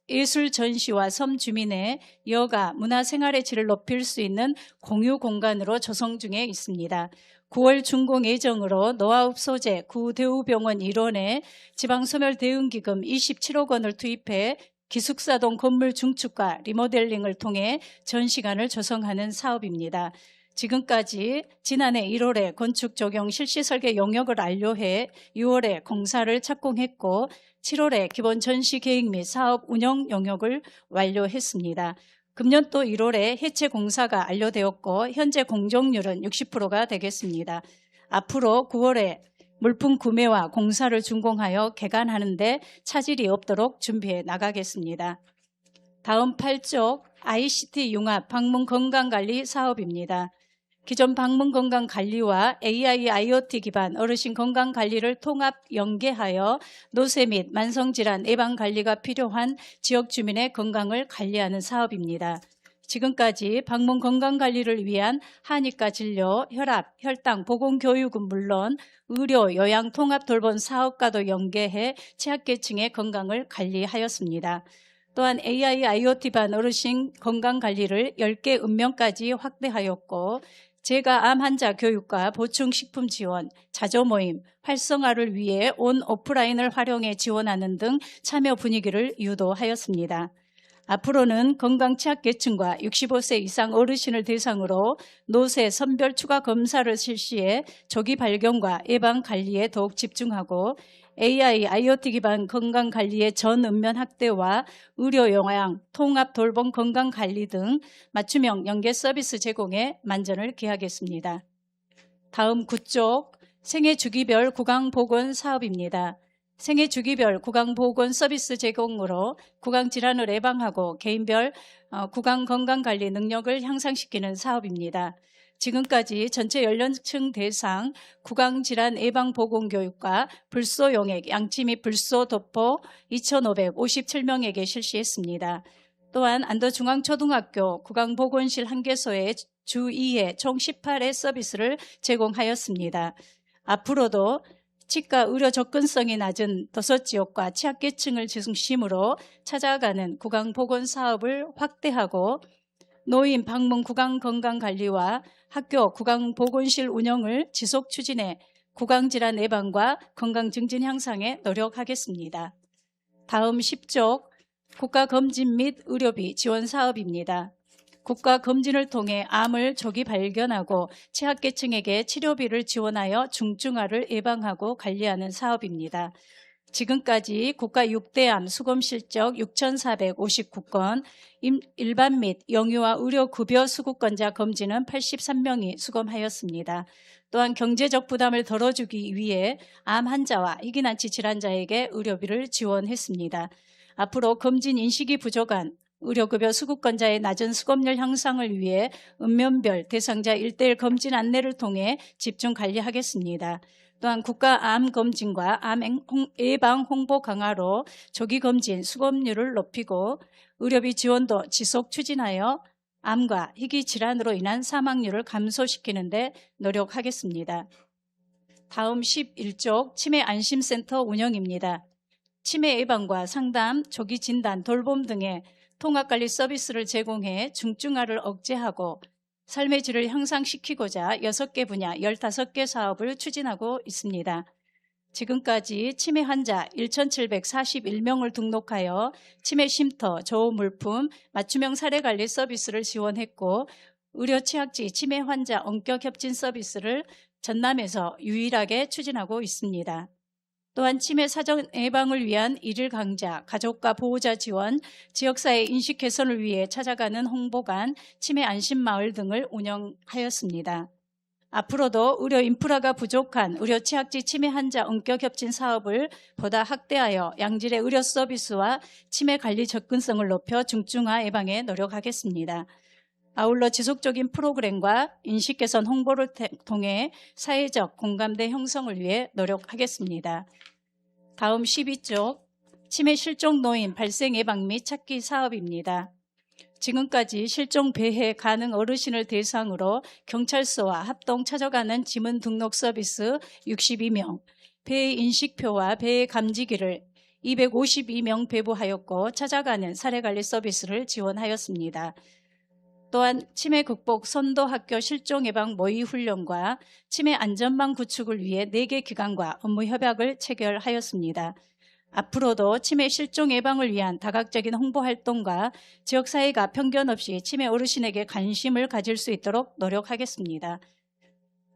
예술 전시와 섬 주민의 여가, 문화생활의 질을 높일 수 있는 공유 공간으로 조성 중에 있습니다. 9월 준공 예정으로 노아읍 소재 구대우병원 일원에 지방소멸대응기금 27억 원을 투입해 기숙사동 건물 중축과 리모델링을 통해 전시관을 조성하는 사업입니다. 지금까지 지난해 1월에 건축 적용 실시 설계 용역을 완료해 6월에 공사를 착공했고 7월에 기본 전시 계획 및 사업 운영 용역을 완료했습니다. 금년도 1월에 해체 공사가 완료되었고 현재 공정률은 60%가 되겠습니다. 앞으로 9월에 물품 구매와 공사를 준공하여 개관하는 데 차질이 없도록 준비해 나가겠습니다. 다음 8쪽 ICT 융합 방문 건강관리 사업입니다. 기존 방문 건강관리와 AI, IoT 기반 어르신 건강관리를 통합 연계하여 노쇠 및 만성질환 예방관리가 필요한 지역 주민의 건강을 관리하는 사업입니다. 지금까지 방문 건강관리를 위한 한의과 진료, 혈압, 혈당, 보건교육은 물론 의료, 요양 통합 돌봄 사업과도 연계해 취약계층의 건강을 관리하였습니다. 또한 AI, IoT 반 어르신 건강관리를 10개 읍면까지 확대하였고 제가 암 환자 교육과 보충식품 지원, 자조모임, 활성화를 위해 온 오프라인을 활용해 지원하는 등 참여 분위기를 유도하였습니다. 앞으로는 건강 취약계층과 65세 이상 어르신을 대상으로 노쇠 선별 추가 검사를 실시해 조기 발견과 예방 관리에 더욱 집중하고 AI, IoT 기반 건강관리의 전 읍면 확대와 의료 요양, 통합 돌봄 건강관리 등 맞춤형 연계 서비스 제공에 만전을 기하겠습니다. 다음 9쪽 생애 주기별 구강보건 사업입니다. 생애 주기별 구강보건 서비스 제공으로 구강 질환을 예방하고 개인별 구강 건강관리 능력을 향상시키는 사업입니다. 지금까지 전체 연령층 대상 구강질환 예방보건교육과 불소용액 양치 및 불소 도포 2,557명에게 실시했습니다. 또한 안도중앙초등학교 구강보건실 1개소에 주 2회 총 18회 서비스를 제공하였습니다. 앞으로도 치과 의료 접근성이 낮은 도서지역과 취약계층을 중심으로 찾아가는 구강보건 사업을 확대하고 노인 방문 구강건강관리와 학교 구강보건실 운영을 지속 추진해 구강질환 예방과 건강증진 향상에 노력하겠습니다. 다음 10쪽 국가검진 및 의료비 지원 사업입니다. 국가검진을 통해 암을 조기 발견하고 취약계층에게 치료비를 지원하여 중증화를 예방하고 관리하는 사업입니다. 지금까지 국가 6대암 수검 실적 6,459건, 일반 및 영유아 의료급여 수급권자 검진은 83명이 수검하였습니다. 또한 경제적 부담을 덜어주기 위해 암 환자와 희귀난치 질환자에게 의료비를 지원했습니다. 앞으로 검진 인식이 부족한 의료급여 수급권자의 낮은 수검률 향상을 위해 읍면별 대상자 1:1 검진 안내를 통해 집중 관리하겠습니다. 또한 국가암검진과 암 예방 홍보 강화로 조기검진 수검률을 높이고 의료비 지원도 지속 추진하여 암과 희귀 질환으로 인한 사망률을 감소시키는 데 노력하겠습니다. 다음 11쪽 치매 안심센터 운영입니다. 치매 예방과 상담, 조기 진단, 돌봄 등의 통합관리 서비스를 제공해 중증화를 억제하고 삶의 질을 향상시키고자 6개 분야 15개 사업을 추진하고 있습니다. 지금까지 치매 환자 1,741명을 등록하여 치매 쉼터, 조호 물품, 맞춤형 사례관리 서비스를 지원했고 의료 취약지 치매 환자 원격 협진 서비스를 전남에서 유일하게 추진하고 있습니다. 또한 치매 사전 예방을 위한 일일 강좌, 가족과 보호자 지원, 지역사회 인식 개선을 위해 찾아가는 홍보관, 치매 안심마을 등을 운영하였습니다. 앞으로도 의료 인프라가 부족한 의료 취약지 치매 환자 원격 협진 사업을 보다 확대하여 양질의 의료 서비스와 치매 관리 접근성을 높여 중증화 예방에 노력하겠습니다. 아울러 지속적인 프로그램과 인식 개선 홍보를 통해 사회적 공감대 형성을 위해 노력하겠습니다. 다음 12쪽 치매 실종 노인 발생 예방 및 찾기 사업입니다. 지금까지 실종 배회 가능 어르신을 대상으로 경찰서와 합동 찾아가는 지문 등록 서비스 62명, 배회 인식표와 배회 감지기를 252명 배부하였고 찾아가는 사례관리 서비스를 지원하였습니다. 또한 치매 극복 선도학교 실종 예방 모의 훈련과 치매 안전망 구축을 위해 4개 기관과 업무 협약을 체결하였습니다. 앞으로도 치매 실종 예방을 위한 다각적인 홍보 활동과 지역사회가 편견 없이 치매 어르신에게 관심을 가질 수 있도록 노력하겠습니다.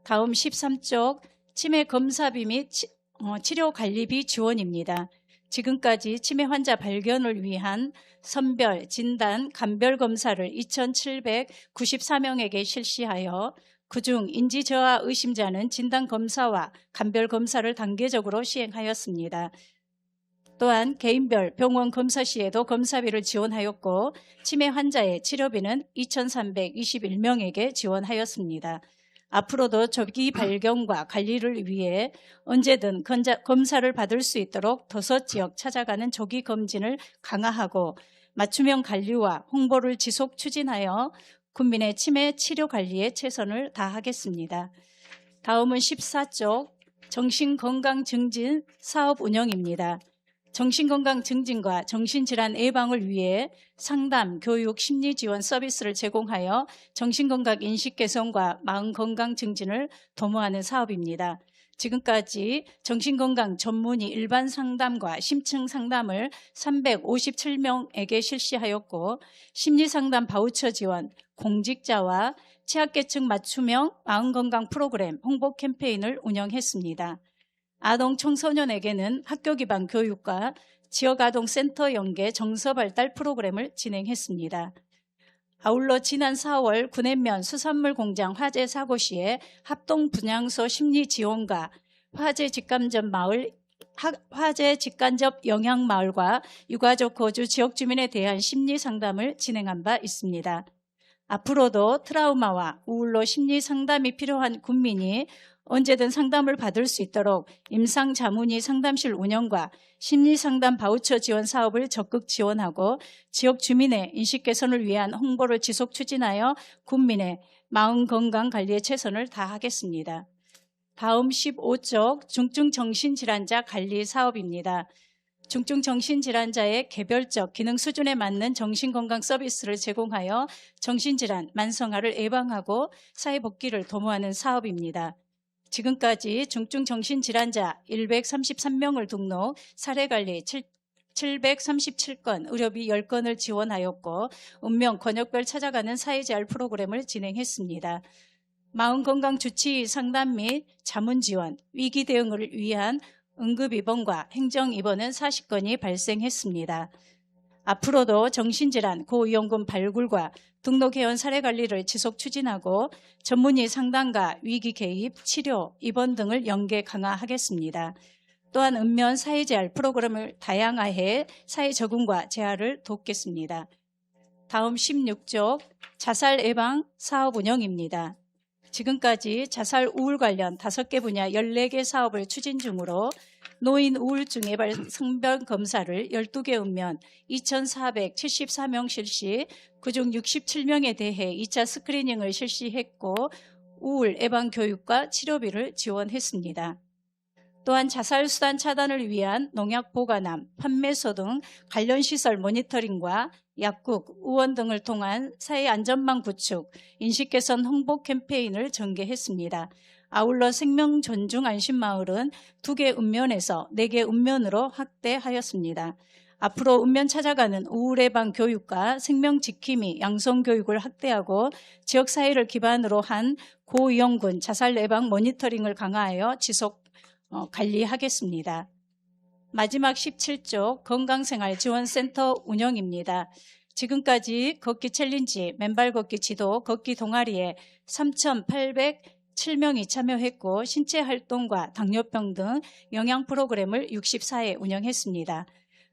다음 13쪽 치매 검사비 및 치료관리비 지원입니다. 지금까지 치매 환자 발견을 위한 선별, 진단, 감별 검사를 2,794명에게 실시하여 그중 인지저하 의심자는 진단검사와 감별검사를 단계적으로 시행하였습니다. 또한 개인별 병원 검사 시에도 검사비를 지원하였고 치매 환자의 치료비는 2,321명에게 지원하였습니다. 앞으로도 조기 발견과 관리를 위해 언제든 검사를 받을 수 있도록 도서지역 찾아가는 조기 검진을 강화하고 맞춤형 관리와 홍보를 지속 추진하여 국민의 치매 치료 관리에 최선을 다하겠습니다. 다음은 14쪽 정신건강 증진 사업 운영입니다. 정신건강 증진과 정신질환 예방을 위해 상담, 교육, 심리지원 서비스를 제공하여 정신건강 인식 개선과 마음건강 증진을 도모하는 사업입니다. 지금까지 정신건강 전문의 일반 상담과 심층 상담을 357명에게 실시하였고 심리상담 바우처 지원, 공직자와 취약계층 맞춤형 마음건강 프로그램 홍보 캠페인을 운영했습니다. 아동 청소년에게는 학교 기반 교육과 지역아동센터 연계 정서발달 프로그램을 진행했습니다. 아울러 지난 4월 군앤면 수산물 공장 화재 사고 시에 합동 분향소 심리 지원과 화재 직간접 영향마을과 유가족 거주 지역 주민에 대한 심리 상담을 진행한 바 있습니다. 앞으로도 트라우마와 우울로 심리 상담이 필요한 국민이 언제든 상담을 받을 수 있도록 임상자문위 상담실 운영과 심리상담 바우처 지원 사업을 적극 지원하고 지역 주민의 인식 개선을 위한 홍보를 지속 추진하여 국민의 마음 건강 관리에 최선을 다하겠습니다. 다음 15쪽 중증정신질환자 관리 사업입니다. 중증정신질환자의 개별적 기능 수준에 맞는 정신건강 서비스를 제공하여 정신질환, 만성화를 예방하고 사회복귀를 도모하는 사업입니다. 지금까지 중증정신질환자 133명을 등록, 사례관리 737건, 의료비 10건을 지원하였고 운명, 권역별 찾아가는 사회재활 프로그램을 진행했습니다. 마음건강주치의 상담 및 자문지원, 위기 대응을 위한 응급입원과 행정입원은 40건이 발생했습니다. 앞으로도 정신질환 고위험군 발굴과 등록회원 사례관리를 지속 추진하고 전문의 상담과 위기 개입, 치료, 입원 등을 연계 강화하겠습니다. 또한 읍면 사회재활 프로그램을 다양화해 사회 적응과 재활을 돕겠습니다. 다음 16쪽 자살 예방 사업 운영입니다. 지금까지 자살 우울 관련 5개 분야 14개 사업을 추진 중으로 노인 우울증 예방 성별 검사를 12개 읍면 2,474명 실시, 그중 67명에 대해 2차 스크리닝을 실시했고 우울 예방 교육과 치료비를 지원했습니다. 또한 자살 수단 차단을 위한 농약 보관함, 판매소 등 관련 시설 모니터링과 약국, 의원 등을 통한 사회 안전망 구축, 인식 개선 홍보 캠페인을 전개했습니다. 아울러 생명 존중 안심마을은 2개 읍면에서 4개 읍면으로 확대하였습니다. 앞으로 읍면 찾아가는 우울 예방 교육과 생명 지킴이 양성 교육을 확대하고 지역 사회를 기반으로 한 고위험군 자살 예방 모니터링을 강화하여 지속 관리하겠습니다. 마지막 17쪽 건강생활지원센터 운영입니다. 지금까지 걷기 챌린지, 맨발 걷기 지도, 걷기 동아리에 3,807명이 참여했고 신체 활동과 당뇨병 등 영양 프로그램을 64회 운영했습니다.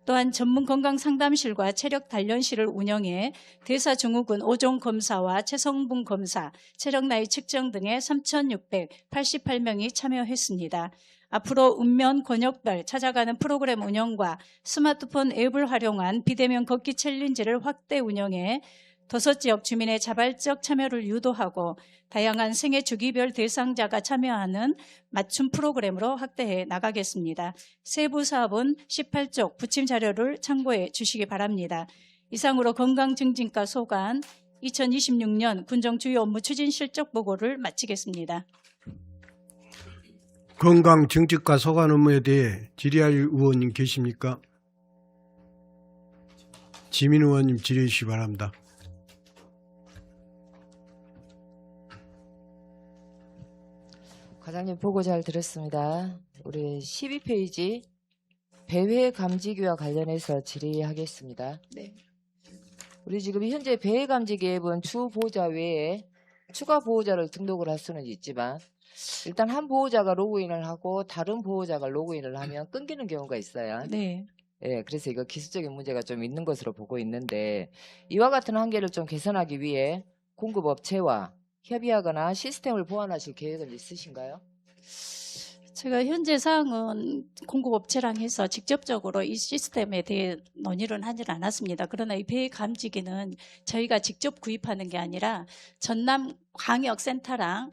또한 전문 건강상담실과 체력 단련실을 운영해 대사증후군 5종 검사와 체성분 검사, 체력 나이 측정 등에 3,688명이 참여했습니다. 앞으로 읍면 권역별 찾아가는 프로그램 운영과 스마트폰 앱을 활용한 비대면 걷기 챌린지를 확대 운영해 도서 지역 주민의 자발적 참여를 유도하고 다양한 생애 주기별 대상자가 참여하는 맞춤 프로그램으로 확대해 나가겠습니다. 세부 사업은 18쪽 부침 자료를 참고해 주시기 바랍니다. 이상으로 건강증진과 소관 2026년 군정 주요 업무 추진 실적 보고를 마치겠습니다. 건강 정책과 소관 업무에 대해 질의할 의원님 계십니까? 지민 의원님 질의해 주시기 바랍니다. 과장님 보고 잘 들었습니다. 우리 12페이지 배회 감지기와 관련해서 질의하겠습니다. 네. 우리 지금 현재 배회 감지 계획은 주 보호자 외에 추가 보호자를 등록을 할 수는 있지만 일단 한 보호자가 로그인을 하고 다른 보호자가 로그인을 하면 끊기는 경우가 있어요. 네. 예, 그래서 이거 기술적인 문제가 좀 있는 것으로 보고 있는데 이와 같은 한계를 좀 개선하기 위해 공급업체와 협의하거나 시스템을 보완하실 계획은 있으신가요? 제가 현재 사항은 공급업체랑 해서 직접적으로 이 시스템에 대해 논의를 하지는 않았습니다. 그러나 이 배회 감지기는 저희가 직접 구입하는 게 아니라 전남 광역센터랑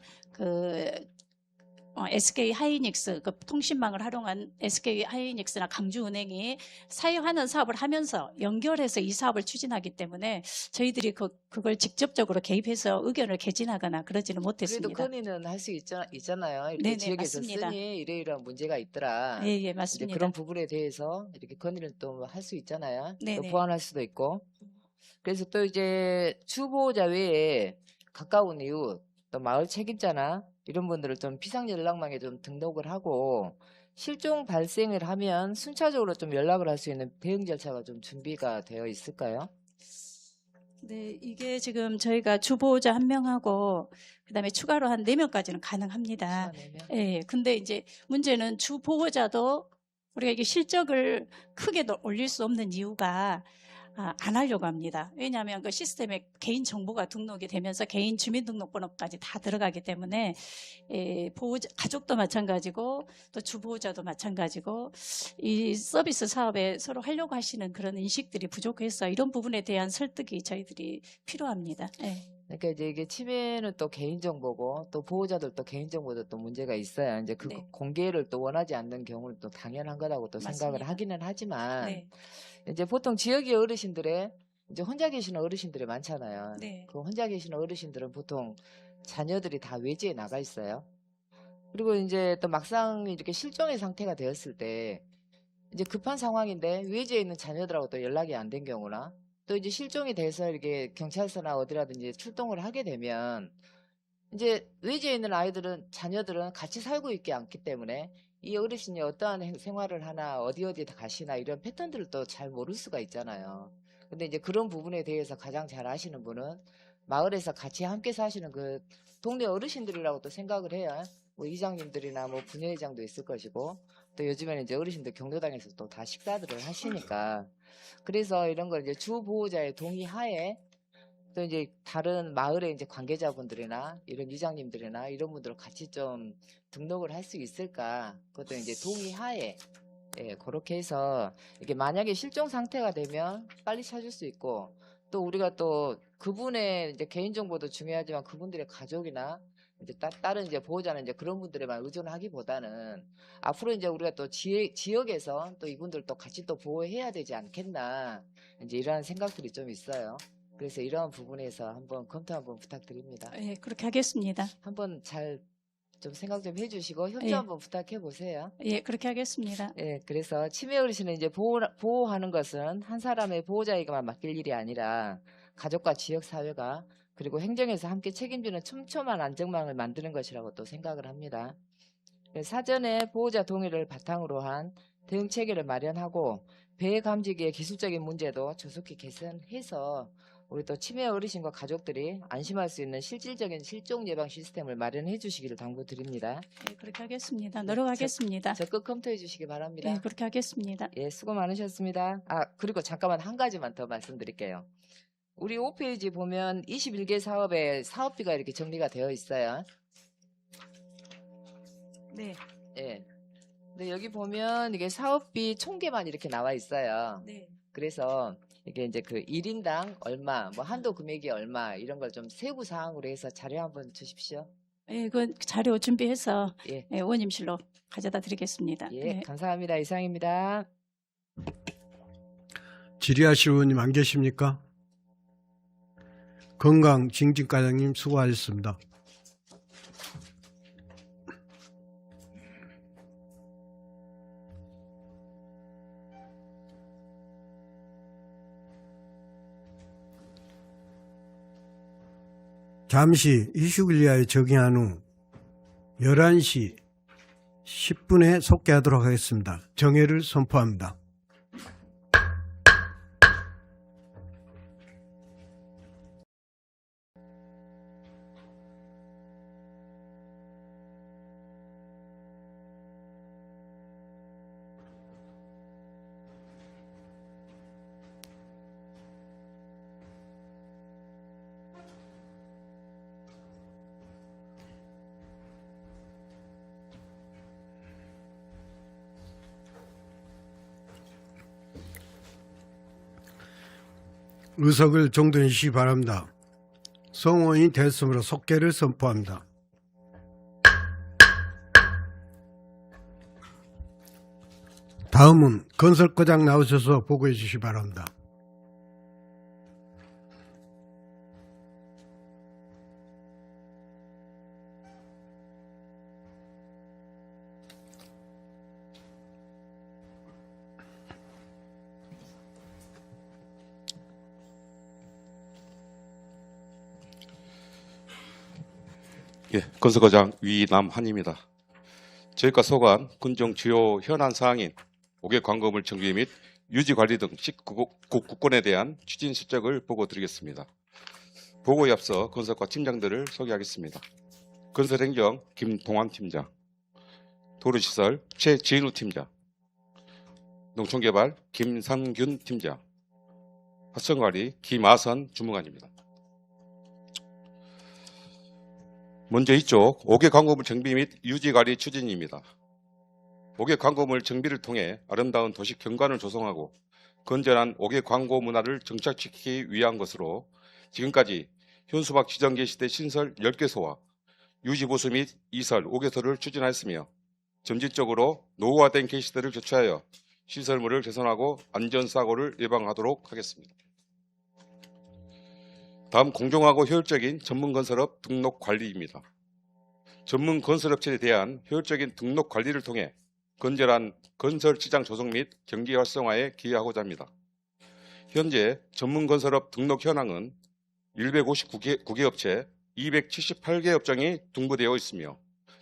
SK 하이닉스 그 통신망을 활용한 SK 하이닉스나 강주은행이 사용하는 사업을 하면서 연결해서 이 사업을 추진하기 때문에 저희들이 그걸 직접적으로 개입해서 의견을 개진하거나 그러지는 못했습니다. 그래도 건의는 할 수 있잖아요. 이렇게 네네, 지역에서 맞습니다. 쓰니 이러이러한 문제가 있더라. 예, 이제 맞습니다. 그런 부분에 대해서 이렇게 건의를 또 할 수 있잖아요. 또 네네. 보완할 수도 있고. 그래서 또 이제 주보호자 외에 가까운 이웃, 또 마을 책임자나 이런 분들을 좀 비상연락망에 좀 등록을 하고 실종 발생을 하면 순차적으로 좀 연락을 할 수 있는 대응 절차가 좀 준비가 되어 있을까요? 네, 이게 지금 저희가 주보호자 1명하고 그다음에 추가로 한 4명까지는 가능합니다. 예, 근데 이제 문제는 주보호자도 우리가 이게 실적을 크게 올릴 수 없는 이유가 안 하려고 합니다. 왜냐하면 그 시스템에 개인 정보가 등록이 되면서 개인 주민등록번호까지 다 들어가기 때문에 보호자, 가족도 마찬가지고 또 주보호자도 마찬가지고 이 서비스 사업에 서로 하려고 하시는 그런 인식들이 부족해서 이런 부분에 대한 설득이 저희들이 필요합니다. 예. 그러니까 이제 이게 치매는 또 개인정보고 또 보호자들도 개인정보도 또 문제가 있어요. 이제 그 네. 공개를 또 원하지 않는 경우는 또 당연한 거라고 또 생각을 맞습니다. 하기는 하지만 네. 이제 보통 지역의 어르신들의 이제 혼자 계시는 어르신들이 많잖아요. 네. 그 혼자 계시는 어르신들은 보통 자녀들이 다 외지에 나가 있어요. 그리고 이제 또 막상 이렇게 실종의 상태가 되었을 때 이제 급한 상황인데 외지에 있는 자녀들하고 또 연락이 안 된 경우나 또 이제 실종이 돼서 이렇게 경찰서나 어디라든지 출동을 하게 되면 이제 외지에 있는 아이들은 자녀들은 같이 살고 있지 않기 때문에 이 어르신이 어떠한 생활을 하나 어디 가시나 이런 패턴들을 또 잘 모를 수가 있잖아요. 근데 이제 그런 부분에 대해서 가장 잘 아시는 분은 마을에서 같이 함께 사시는 그 동네 어르신들이라고 또 생각을 해요. 뭐 이장님들이나 뭐 분회장도 있을 것이고 또 요즘에는 이제 어르신들 경로당에서 또 다 식사들을 하시니까 그래서 이런 걸 이제 주 보호자의 동의 하에 또 이제 다른 마을의 이제 관계자분들이나 이런 이장님들이나 이런 분들 같이 좀 등록을 할 수 있을까? 그것도 이제 동의 하에 예, 그렇게 해서 이게 만약에 실종 상태가 되면 빨리 찾을 수 있고 또 우리가 또 그분의 이제 개인정보도 중요하지만 그분들의 가족이나 이제 다른 이제 보호자는 이제 그런 분들에만 의존하기보다는 앞으로 이제 우리가 또 지역에서 또 이분들 또 같이 또 보호해야 되지 않겠나 이제 이러한 생각들이 좀 있어요. 그래서 이러한 부분에서 한번 검토 한번 부탁드립니다. 예, 그렇게 하겠습니다. 한번 잘 좀 생각 좀 해주시고 협조 예. 한번 부탁해 보세요. 예, 그렇게 하겠습니다. 예, 그래서 치매 어르신은 이제 보호하는 것은 한 사람의 보호자에게만 맡길 일이 아니라 가족과 지역 사회가 그리고 행정에서 함께 책임지는 촘촘한 안전망을 만드는 것이라고 또 생각을 합니다. 사전에 보호자 동의를 바탕으로 한 대응 체계를 마련하고 폐해 감지기의 기술적인 문제도 조속히 개선해서 우리 또 치매 어르신과 가족들이 안심할 수 있는 실질적인 실종 예방 시스템을 마련해 주시기를 당부드립니다. 예, 그렇게 하겠습니다. 노력하겠습니다. 적극 검토해 주시기 바랍니다. 예, 그렇게 하겠습니다. 예, 수고 많으셨습니다. 그리고 잠깐만 한 가지만 더 말씀드릴게요. 우리 5페이지 보면 21개 사업에 사업비가 이렇게 정리가 되어 있어요. 네. 예. 근데 여기 보면 이게 사업비 총계만 이렇게 나와 있어요. 네. 그래서 이게 이제 그 1인당 얼마, 뭐 한도 금액이 얼마 이런 걸 좀 세부 사항으로 해서 자료 한번 주십시오. 예, 그 자료 준비해서 예. 의원님실로 가져다 드리겠습니다. 예, 감사합니다. 이상입니다. 질의하실 의원님 안 계십니까? 건강 징진과장님 수고하셨습니다. 잠시 휴식을 위하여 정의한 후 11시 10분에 속개하도록 하겠습니다. 정회를 선포합니다. 의석을 정돈해 주시기 바랍니다. 성원이 됐으므로 속개를 선포합니다. 다음은 건설과장 나오셔서 보고해 주시기 바랍니다. 예, 건설과장 위남한입니다. 저희가 소관 군정 주요 현안 사항인 옥외 광고물 정비 및 유지 관리 등 19국건에 대한 추진 실적을 보고드리겠습니다. 보고에 앞서 건설과 팀장들을 소개하겠습니다. 건설행정 김동환 팀장, 도로시설 최진우 팀장, 농촌개발 김상균 팀장, 화천관리 김아선 주무관입니다. 먼저 이쪽 옥외 광고물 정비 및 유지 관리 추진입니다. 옥외 광고물 정비를 통해 아름다운 도시 경관을 조성하고 건전한 옥외 광고 문화를 정착시키기 위한 것으로 지금까지 현수막 지정 게시대 신설 10개소와 유지 보수 및 이설 5개소를 추진하였으며 점진적으로 노후화된 게시대를 교체하여 시설물을 개선하고 안전사고를 예방하도록 하겠습니다. 다음 공정하고 효율적인 전문건설업 등록관리입니다. 전문건설업체에 대한 효율적인 등록관리를 통해 건전한 건설시장 조성 및 경기 활성화에 기여하고자 합니다. 현재 전문건설업 등록 현황은 159개 업체 278개 업종이 등부되어 있으며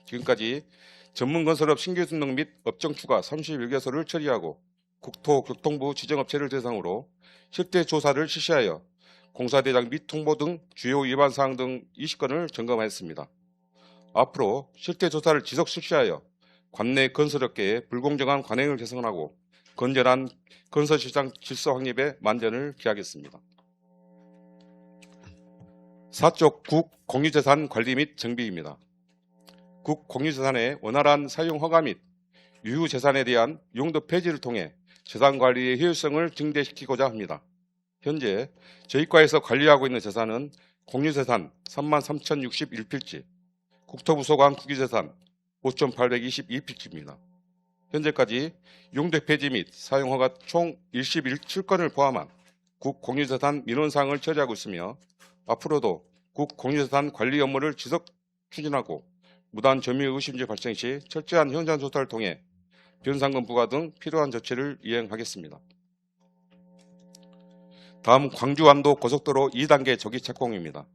지금까지 전문건설업 신규 등록 및 업종 추가 31개소를 처리하고 국토교통부 지정업체를 대상으로 실태 조사를 실시하여 공사대장 및 통보 등 주요 위반 사항 등 20건을 점검하였습니다. 앞으로 실태 조사를 지속 실시하여 관내 건설업계의 불공정한 관행을 개선하고 건전한 건설시장 질서 확립에 만전을 기하겠습니다. 4쪽 국 공유재산 관리 및 정비입니다. 국 공유재산의 원활한 사용 허가 및 유휴재산에 대한 용도 폐지를 통해 재산관리의 효율성을 증대시키고자 합니다. 현재 저희과에서 관리하고 있는 재산은 공유재산 33,061필지, 국토부 소관 국유재산 5,822필지입니다. 현재까지 용도 폐지 및 사용허가 총 117건을 포함한 국 공유재산 민원사항을 처리하고 있으며 앞으로도 국 공유재산 관리 업무를 지속 추진하고 무단 점유 의심지 발생 시 철저한 현장 조사를 통해 변상금 부과 등 필요한 조치를 이행하겠습니다. 다음 광주완도 고속도로 2단계 조기 착공입니다.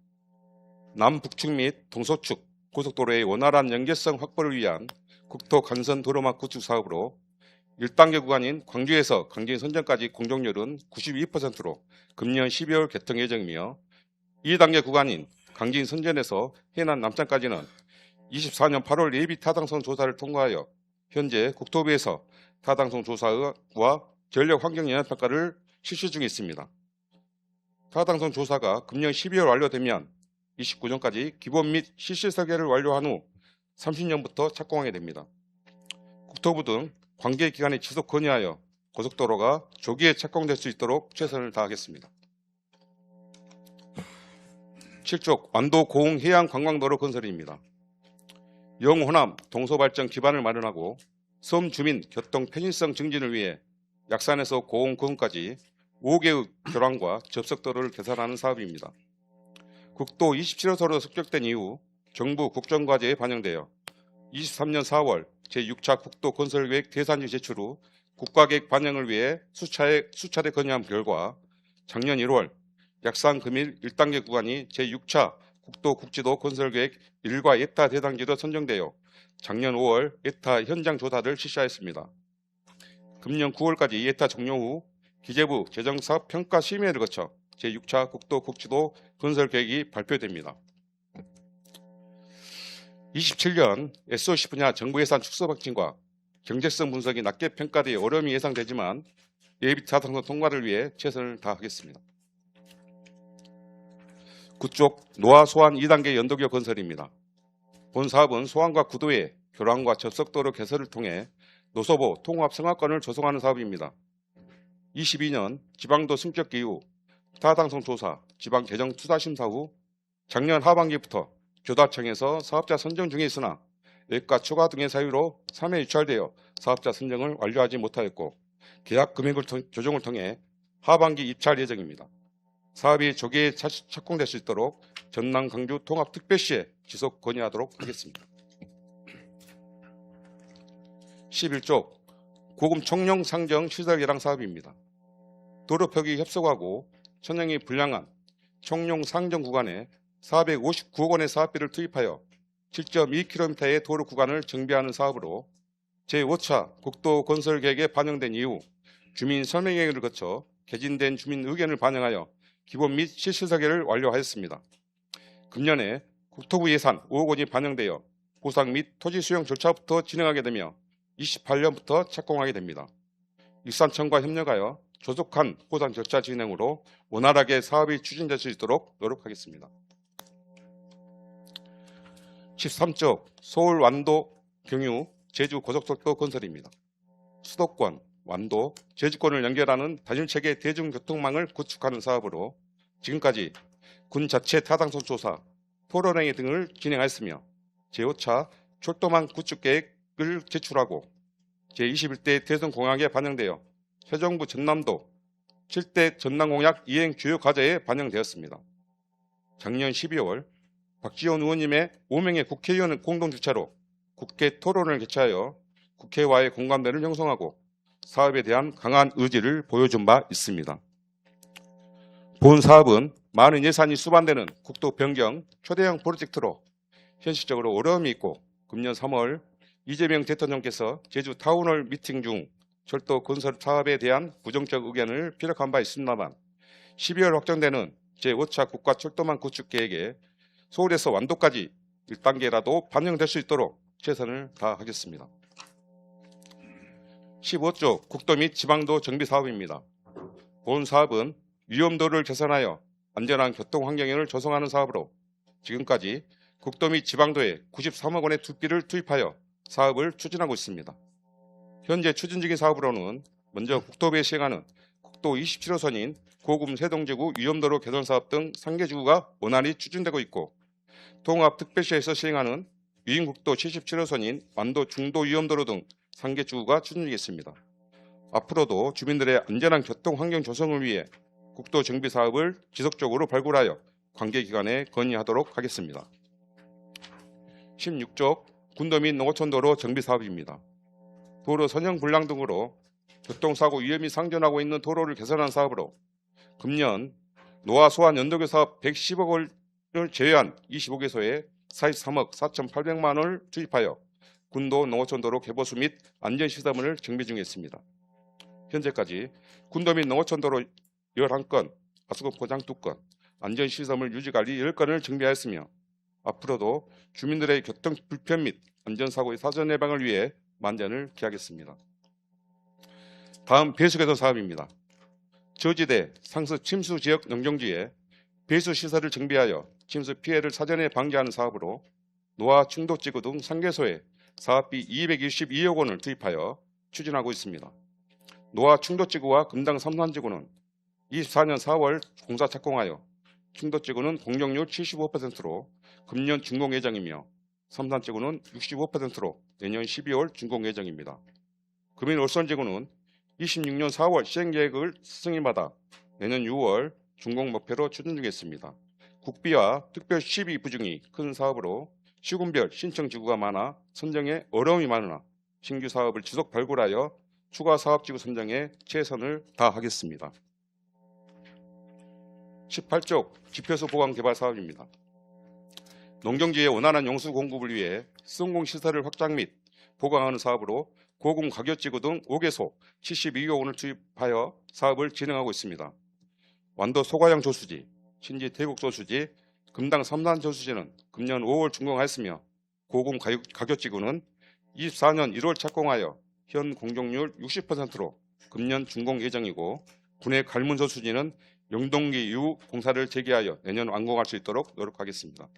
남북측 및 동서측 고속도로의 원활한 연계성 확보를 위한 국토 간선 도로막 구축 사업으로 1단계 구간인 광주에서 강진 선전까지 공정률은 92%로 금년 12월 개통 예정이며 2단계 구간인 강진 선전에서 해남 남창까지는 24년 8월 예비 타당성 조사를 통과하여 현재 국토부에서 타당성 조사와 전력 환경 영향 평가를 실시 중에 있습니다. 타당성 조사가 금년 12월 완료되면 29년까지 기본 및 실시 설계를 완료한 후 30년부터 착공하게 됩니다. 국토부 등 관계기관에 지속 건의하여 고속도로가 조기에 착공될 수 있도록 최선을 다하겠습니다. 7쪽 완도 고흥 해양 관광도로 건설입니다. 영호남 동서발전 기반을 마련하고 섬 주민 교통 편의성 증진을 위해 약산에서 고흥 고흥까지 5개의 교량과 접속도로를 개설하는 사업입니다. 국도 27호선으로 습격된 이후 정부 국정과제에 반영되어 23년 4월 제6차 국도 건설계획 대산지 제출 후 국가계획 반영을 위해 수차례 건의한 결과 작년 1월 약산 금일 1단계 구간이 제6차 국도 국지도 건설계획 1과 예타 대상지로 선정되어 작년 5월 예타 현장 조사를 실시하였습니다. 금년 9월까지 예타 종료 후 기재부 재정사업 평가 심의를 거쳐 제6차 국도 국지도 건설 계획이 발표됩니다. 27년 SOC 분야 정부 예산 축소 확진과 경제성 분석이 낮게 평가되어 어려움이 예상되지만 예비 타당성 통과를 위해 최선을 다하겠습니다. 9쪽 노화 소환 2단계 연도교 건설입니다. 본 사업은 소환과 구도의 교량과 접속도로 개설을 통해 노소보 통합 성악관을 조성하는 사업입니다. 22년 지방도 승격 이후 타당성 조사, 지방 재정 투자 심사 후 작년 하반기부터 교다청에서 사업자 선정 중에 있으나 외과 초과 등의 사유로 3회 유찰되어 사업자 선정을 완료하지 못하였고 계약 금액을 조정을 통해 하반기 입찰 예정입니다. 사업이 조기에 착공될 수 있도록 전남 광주 통합 특별시에 지속 건의하도록 하겠습니다. 11쪽 고금 청룡 상정 시설 개량 사업입니다. 도로 표기 협소하고 천형이 불량한 청룡 상정 구간에 459억 원의 사업비를 투입하여 7.2km의 도로 구간을 정비하는 사업으로 제5차 국도 건설 계획에 반영된 이후 주민 설명회를 거쳐 개진된 주민 의견을 반영하여 기본 및 실시 설계를 완료하였습니다. 금년에 국토부 예산 5억 원이 반영되어 보상 및 토지 수용 절차부터 진행하게 되며 28년부터 착공하게 됩니다. 일산청과 협력하여 조속한 보상 절차 진행으로 원활하게 사업이 추진될 수 있도록 노력하겠습니다. 13쪽 서울 완도 경유 제주 고속철도 건설입니다. 수도권, 완도, 제주권을 연결하는 단일체계 대중교통망을 구축하는 사업으로 지금까지 군 자체 타당성 조사, 토론회 등을 진행하였으며 제5차 철도망 구축 계획을 제출하고 제21대 대선 공약에 반영되어 새 정부 전남도 7대 전남공약 이행 주요 과제에 반영되었습니다. 작년 12월 박지원 의원님의 5명의 국회의원 공동 주최로 국회 토론을 개최하여 국회와의 공감대를 형성하고 사업에 대한 강한 의지를 보여준 바 있습니다. 본 사업은 많은 예산이 수반되는 국도 변경 초대형 프로젝트로 현실적으로 어려움이 있고 금년 3월 이재명 대통령께서 제주 타운홀 미팅 중 철도 건설 사업에 대한 부정적 의견을 피력한 바 있습니다만 12월 확정되는 제5차 국가철도망 구축 계획에 서울에서 완도까지 1단계라도 반영될 수 있도록 최선을 다하겠습니다. 15조 국도 및 지방도 정비 사업입니다. 본 사업은 위험도를 개선하여 안전한 교통 환경을 조성하는 사업으로 지금까지 국도 및 지방도에 93억 원의 투기를 투입하여 사업을 추진하고 있습니다. 현재 추진 중인 사업으로는 먼저 국토부에 시행하는 국도 27호선인 고금 세동지구 위험도로 개선 사업 등 3개 지구가 원활히 추진되고 있고 통합특별시에서 시행하는 위인국도 77호선인 완도 중도 위험도로 등 3개 지구가 추진 중에 있습니다. 앞으로도 주민들의 안전한 교통 환경 조성을 위해 국도 정비 사업을 지속적으로 발굴하여 관계기관에 건의하도록 하겠습니다. 16쪽 군도 및 농어촌도로 정비 사업입니다. 도로 선형 불량 등으로 교통사고 위험이 상존하고 있는 도로를 개선하는 사업으로 금년 노화 소환 연도교 사업 110억 원을 제외한 25개소에 43억 4,800만 원을 투입하여 군도 농어촌도로 개보수 및 안전시설물을 정비 중에 있습니다. 현재까지 군도 및 농어촌도로 11건, 하수구 포장 2건, 안전시설물 유지관리 10건을 정비하였으며 앞으로도 주민들의 교통 불편 및 안전사고의 사전 예방을 위해 만전을 기하겠습니다. 다음 배수개선 사업입니다. 저지대 상수 침수 지역 농경지에 배수시설을 정비하여 침수 피해를 사전에 방지하는 사업으로 노화 충독지구 등 3개소에 사업비 222억 원을 투입하여 추진하고 있습니다. 노화 충독지구와 금당 삼산지구는 24년 4월 공사 착공하여 충독지구는 공정률 75%로 금년 준공 예정이며 삼산지구는 65%로 내년 12월 준공 예정입니다. 금일 올선지구는 26년 4월 시행계획을 승인받아 내년 6월 준공 목표로 추진 중에 있습니다. 국비와 특별 시비 부중이 큰 사업으로 시군별 신청 지구가 많아 선정에 어려움이 많으나 신규 사업을 지속 발굴하여 추가 사업지구 선정에 최선을 다하겠습니다. 18쪽 지표수 보강 개발 사업입니다. 농경지의 원활한 용수 공급을 위해 수송공시설을 확장 및 보강하는 사업으로 고금 가교지구 등 5개소 72억 원을 투입하여 사업을 진행하고 있습니다. 완도 소가형 조수지, 신지 태국 조수지, 금당 삼산 조수지는 금년 5월 준공하였으며 고금 가교지구는 24년 1월 착공하여 현 공정률 60%로 금년 준공 예정이고 군의 갈문 조수지는 영동기 이후 공사를 재개하여 내년 완공할 수 있도록 노력하겠습니다.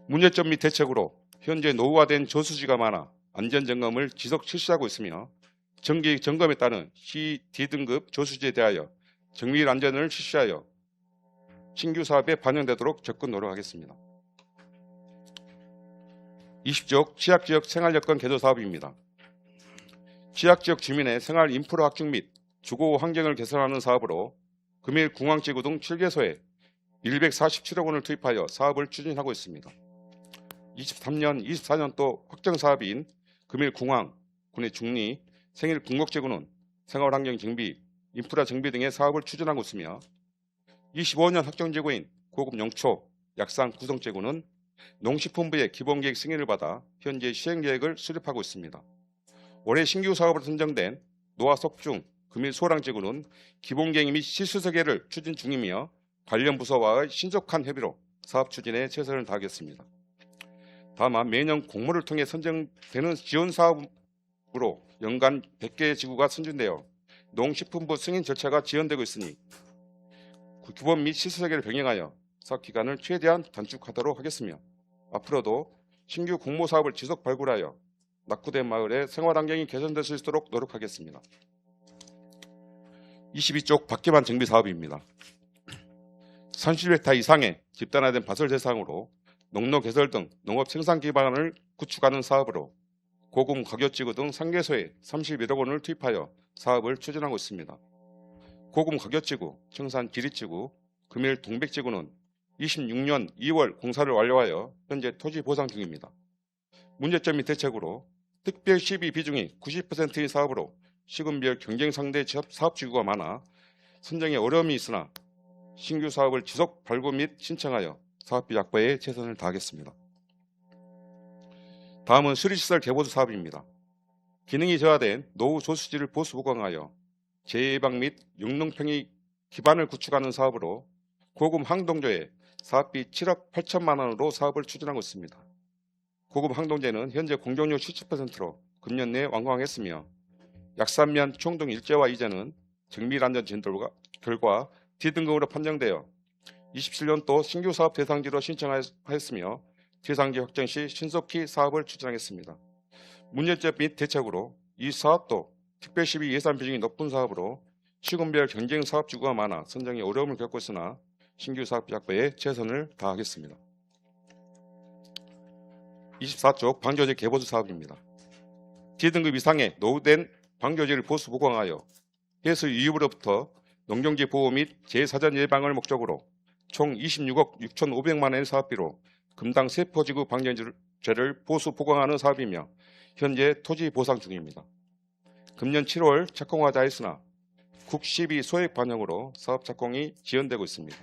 문제점 및 대책으로 현재 노후화된 저수지가 많아 안전점검을 지속 실시하고 있으며 정기 점검에 따른 CD등급 저수지에 대하여 정밀 안전을 실시하여 신규 사업에 반영되도록 적극 노력하겠습니다. 20쪽 취약지역 생활여건 개도 사업입니다. 취약지역 주민의 생활 인프라 확충 및 주거 환경을 개선하는 사업으로 금일 공항지구 등 7개소에 147억 원을 투입하여 사업을 추진하고 있습니다. 23년, 24년도 확정 사업인 금일 공항, 군의 중리, 생일 군곡지구는 생활환경 정비, 인프라 정비 등의 사업을 추진하고 있으며 25년 확정지구인 고급 영초, 약산 구성지구는 농식품부의 기본계획 승인을 받아 현재 시행계획을 수립하고 있습니다. 올해 신규 사업으로 선정된 노화석중, 금일 소랑지구는 기본계획 및 실수설계를 추진 중이며 관련 부서와의 신속한 협의로 사업 추진에 최선을 다하겠습니다. 다만 매년 공모를 통해 선정되는 지원 사업으로 연간 100개의 지구가 선정되어 농식품부 승인 절차가 지연되고 있으니 기본 및 실수설계를 병행하여 사업 기간을 최대한 단축하도록 하겠으며 앞으로도 신규 공모 사업을 지속 발굴하여 낙후된 마을의 생활 환경이 개선될 수 있도록 노력하겠습니다. 22쪽 밖에만 정비 사업입니다. 30헥타 이상의 집단화된 밭을 대상으로 농로 개설 등 농업 생산 기반을 구축하는 사업으로 고금 가격지구 등 3개소에 31억 원을 투입하여 사업을 추진하고 있습니다. 고금 가격지구, 청산 지리지구, 금일 동백지구는 26년 2월 공사를 완료하여 현재 토지 보상 중입니다. 문제점 및 대책으로 특별 시비 비중이 90%인 사업으로 시군별 경쟁 상대 사업지구가 많아 선정에 어려움이 있으나 신규 사업을 지속 발굴 및 신청하여 사업비 확보에 최선을 다하겠습니다. 다음은 수리시설 개보수 사업입니다. 기능이 저하된 노후 조수지를 보수 보강하여 재예방 및 영농평이 기반을 구축하는 사업으로 고금 항동조에 사업비 7억 8천만 원으로 사업을 추진하고 있습니다. 고금 항동제는 현재 공정률 70%로 금년 내에 완공했으며 약산면 총동 일제화 이전은 정밀안전 진도 결과 D등급으로 판정되어 27년도 신규 사업 대상지로 신청하였으며 대상지 확정 시 신속히 사업을 추진하겠습니다. 문제점 및 대책으로 이 사업도 특별시비 예산 비중이 높은 사업으로 시군별 경쟁 사업지구가 많아 선정에 어려움을 겪고 있으나 신규 사업비 확보에 최선을 다하겠습니다. 24쪽 방조제 개보수 사업입니다. D등급 이상의 노후된 방조제를 보수 보강하여 해수 유입으로부터 농경지 보호 및 재사전 예방을 목적으로 총 26억 6,500만 원의 사업비로 금당 세포지구 방조제를 보수 보강하는 사업이며 현재 토지 보상 중입니다. 금년 7월 착공하자 했으나 국12 소액 반영으로 사업 착공이 지연되고 있습니다.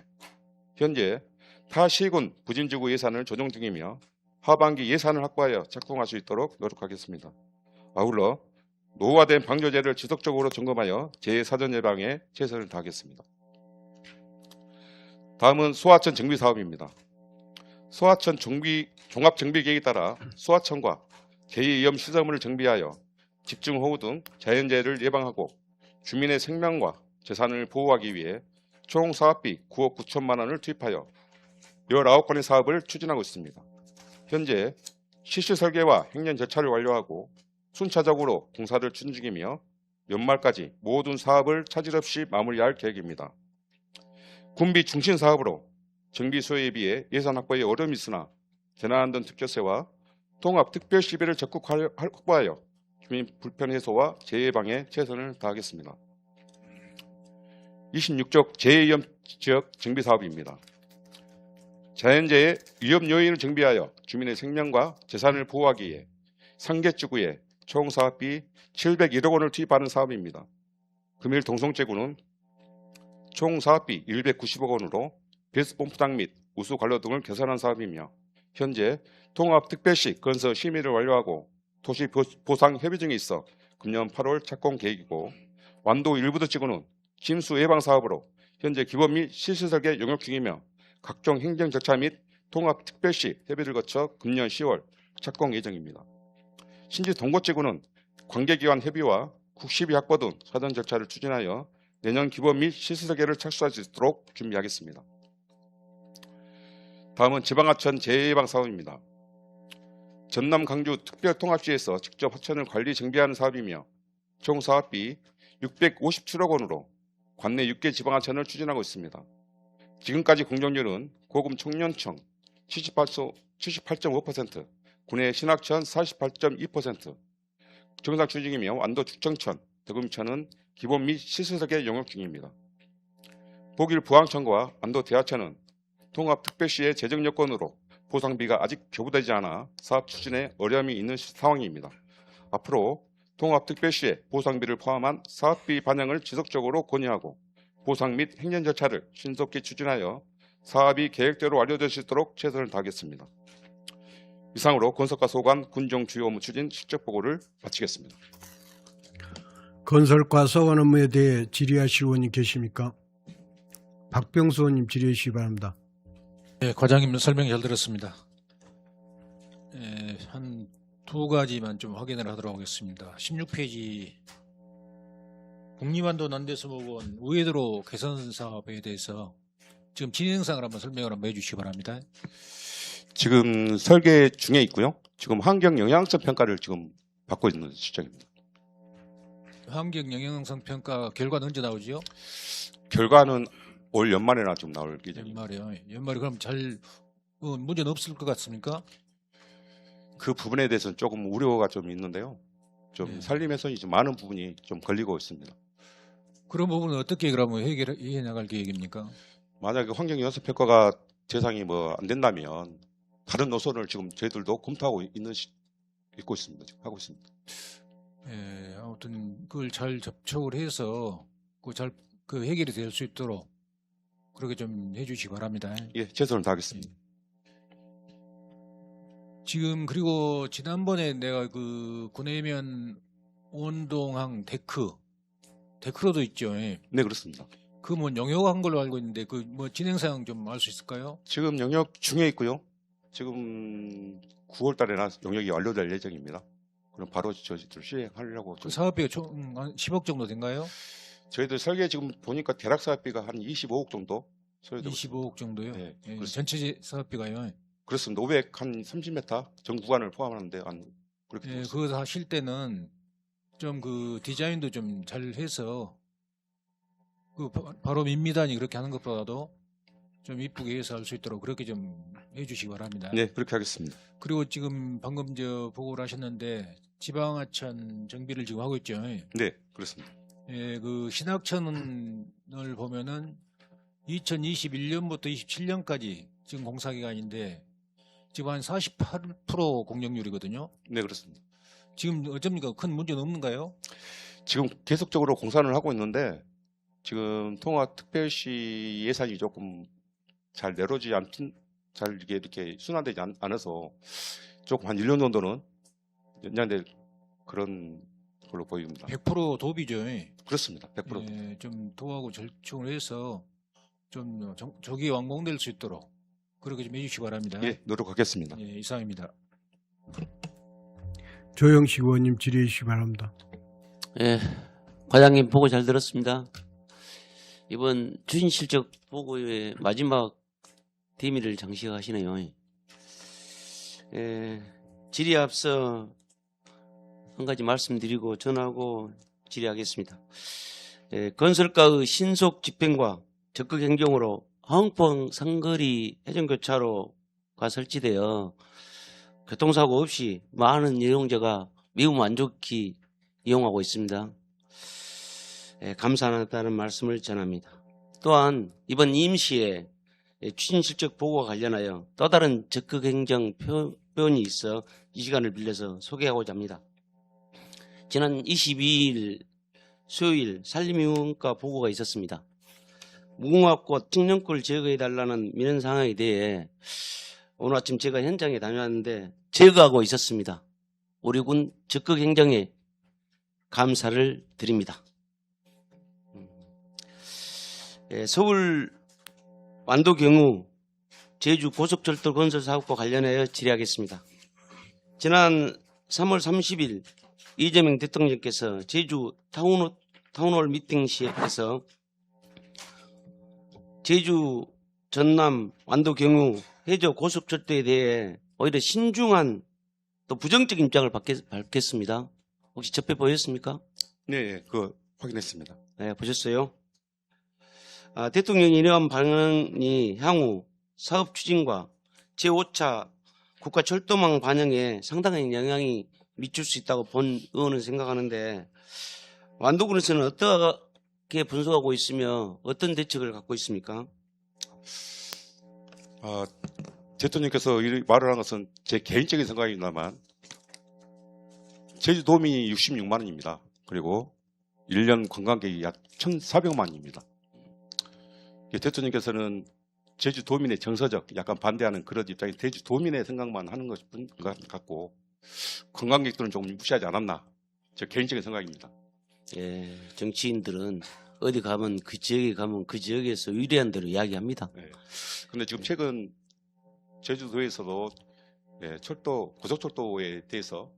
현재 타 시군 부진지구 예산을 조정 중이며 하반기 예산을 확보하여 착공할 수 있도록 노력하겠습니다. 아울러 노후화된 방조제를 지속적으로 점검하여 재사전 예방에 최선을 다하겠습니다. 다음은 소하천 정비 사업입니다. 소하천 종합정비계획에 따라 소하천과 제2위험 시설물을 정비하여 집중호우 등 자연재해를 예방하고 주민의 생명과 재산을 보호하기 위해 총 사업비 9억 9천만 원을 투입하여 19건의 사업을 추진하고 있습니다. 현재 실시 설계와 행정 절차를 완료하고 순차적으로 공사를 추진 중이며 연말까지 모든 사업을 차질 없이 마무리할 계획입니다. 군비 중심 사업으로 정비 수요에 비해 예산 확보에 어려움이 있으나 재난안전 특별세와 통합 특별 시비를 적극 확보하여 주민 불편 해소와 재예방에 최선을 다하겠습니다. 26쪽 재해위험 지역 정비 사업입니다. 자연재해 위험 요인을 정비하여 주민의 생명과 재산을 보호하기 위해 상계지구에 총 사업비 701억 원을 투입하는 사업입니다. 금일 동성제구는 총 사업비 190억 원으로 배수펌프장 및 우수 관로 등을 개선한 사업이며 현재 통합특별시 건설 심의를 완료하고 도시 보상 협의 중에 있어 금년 8월 착공 계획이고 완도 일부도 지구는 침수 예방 사업으로 현재 기본 및 실시 설계 용역 중이며 각종 행정 절차 및 통합특별시 협의를 거쳐 금년 10월 착공 예정입니다. 신지 동고지구는 관계기관 협의와 국12 확보 등 사전 절차를 추진하여 내년 기본 및 실시 설계를 착수할 수 있도록 준비하겠습니다. 다음은 지방하천 재해예방 사업입니다. 전남 강주 특별통합시에서 직접 하천을 관리 정비하는 사업이며 총 사업비 657억 원으로 관내 6개 지방하천을 추진하고 있습니다. 지금까지 공정률은 고금 청년청 78.5%, 군내 신학천 48.2%, 정상 추진이며 완도 축정천, 덕음천은 기본 및 실수설계 용역 중입니다. 복일 부항천과 완도 대하천은 통합특별시의 재정 여건으로 보상비가 아직 교부되지 않아 사업 추진에 어려움이 있는 상황입니다. 앞으로 통합특별시의 보상비를 포함한 사업비 반영을 지속적으로 건의하고 보상 및 행정 절차를 신속히 추진하여 사업이 계획대로 완료될 수 있도록 최선을 다하겠습니다. 이상으로 건설과 소관, 군정 주요 업무 추진 실적 보고를 마치겠습니다. 건설과 소관 업무에 대해 질의하실 의원님 계십니까? 박병수 의원님 질의해 주시기 바랍니다. 네, 과장님 설명 잘 들었습니다. 한 두 가지만 좀 확인을 하도록 하겠습니다. 16페이지 국립완도 난대수목원 우회도로 개선 사업에 대해서 지금 진행상을 한번 설명을 한번 해주시기 바랍니다. 지금 설계 중에 있고요. 지금 환경 영향성 평가를 지금 받고 있는 시점입니다. 환경 영향성 평가 결과는 언제 나오지요? 결과는 올 연말에나 좀 나올 예정입니다. 연말에 그럼 잘 문제는 없을 것 같습니까? 그 부분에 대해서는 조금 우려가 좀 있는데요. 좀 네. 산림에서 이제 많은 부분이 좀 걸리고 있습니다. 그런 부분은 어떻게 그러면 해결해 나갈 계획입니까? 만약에 환경 영향성 평가가 대상이 뭐 안 된다면 다른 노선을 지금 저희들도 검토하고 있고 있습니다. 지금 하고 있습니다. 예, 아무튼 그걸 잘 접촉을 해서 그 해결이 될 수 있도록 그렇게 좀 해주시기 바랍니다. 예, 최선을 다하겠습니다. 지금 그리고 지난번에 내가 그 군해면 온동항 데크로도 있죠. 예. 네, 그렇습니다. 그 뭐 영역한 걸로 알고 있는데 그 뭐 진행사항 좀 알 수 있을까요? 지금 영역 중에 있고요. 지금 9월 달에나 영역이 완료될 예정입니다. 그럼 바로 저희들 시행하려고. 그 사업비가 총 한 10억 정도 된가요? 저희들 설계 지금 보니까 대략 사업비가 한 25억 정도. 25억 정도요? 네, 예, 그렇습니다. 전체 사업비가요. 그렇습니다. 530m 전 구간을 포함하는데 그렇게 예, 되고 있습니다. 그거 하실 때는 좀 그 디자인도 좀 잘 해서 그 바로 민미단이 그렇게 하는 것보다도 좀 이쁘게 해서 할 수 있도록 그렇게 좀 해주시기 바랍니다. 네, 그렇게 하겠습니다. 그리고 지금 방금 보고를 하셨는데 지방하천 정비를 지금 하고 있죠. 네, 그렇습니다. 예, 그 신학천을 보면은 2021년부터 27년까지 지금 공사 기간인데 지금 한 48% 공정률이거든요. 네, 그렇습니다. 지금 어쩝니까? 큰 문제는 없는가요? 지금 계속적으로 공사를 하고 있는데 지금 통화특별시 예산이 조금 잘 내려오지 않긴 잘 이렇게 순환되지 않아서 조금 한 1년 정도는 연장될 그런 걸로 보입니다. 100% 도비죠. 그렇습니다. 100%. 예, 좀 도하고 절충을 해서 좀 조기 완공될 수 있도록 그렇게 좀 해주시기 바랍니다. 예, 노력하겠습니다. 예, 이상입니다. 조영식 의원님 질의해 주시기 바랍니다. 예, 과장님 보고 잘 들었습니다. 이번 추진 실적 보고의 마지막 대미를 장식하시네요. 예, 질의에 앞서 한 가지 말씀드리고 전하고 질의하겠습니다. 예, 건설가의 신속 집행과 적극 행정으로 화흥포항 상거리 해전교차로가 설치되어 교통사고 없이 많은 이용자가 매우 만족히 이용하고 있습니다. 예, 감사하다는 말씀을 전합니다. 또한 이번 임시에 추진 실적 보고와 관련하여 또 다른 적극 행정 표현이 있어 이 시간을 빌려서 소개하고자 합니다. 지난 22일 수요일 산림위원과 보고가 있었습니다. 무궁화꽃 측량골 제거해달라는 민원 사항에 대해 오늘 아침 제가 현장에 다녀왔는데 제거하고 있었습니다. 우리 군 적극 행정에 감사를 드립니다. 서울 완도 경우 제주 고속철도 건설 사업과 관련하여 질의하겠습니다. 지난 3월 30일 이재명 대통령께서 제주 타운홀 미팅 시에서 제주 전남 완도 경우 해저 고속철도에 대해 오히려 신중한 또 부정적 입장을 밝혔습니다. 혹시 접해 보셨습니까? 네, 그거 확인했습니다. 네, 보셨어요? 대통령이 이러한 방향이 향후 사업 추진과 제5차 국가철도망 반영에 상당한 영향이 미칠 수 있다고 본 의원은 생각하는데 완도군에서는 어떻게 분석하고 있으며 어떤 대책을 갖고 있습니까? 대통령께서 이 말을 한 것은 제 개인적인 생각입니다만 제주도민이 66만 원입니다. 그리고 1년 관광객이 약 1,400만입니다. 대통령께서는 제주도민의 정서적 약간 반대하는 그런 입장이 제주도민의 생각만 하는 것뿐 같고 관광객들은 조금 무시하지 않았나 제 개인적인 생각입니다. 예, 정치인들은 어디 가면 그 지역에 가면 그 지역에서 유리한 대로 이야기합니다. 그런데 지금 최근 제주도에서도 철도 고속철도에 대해서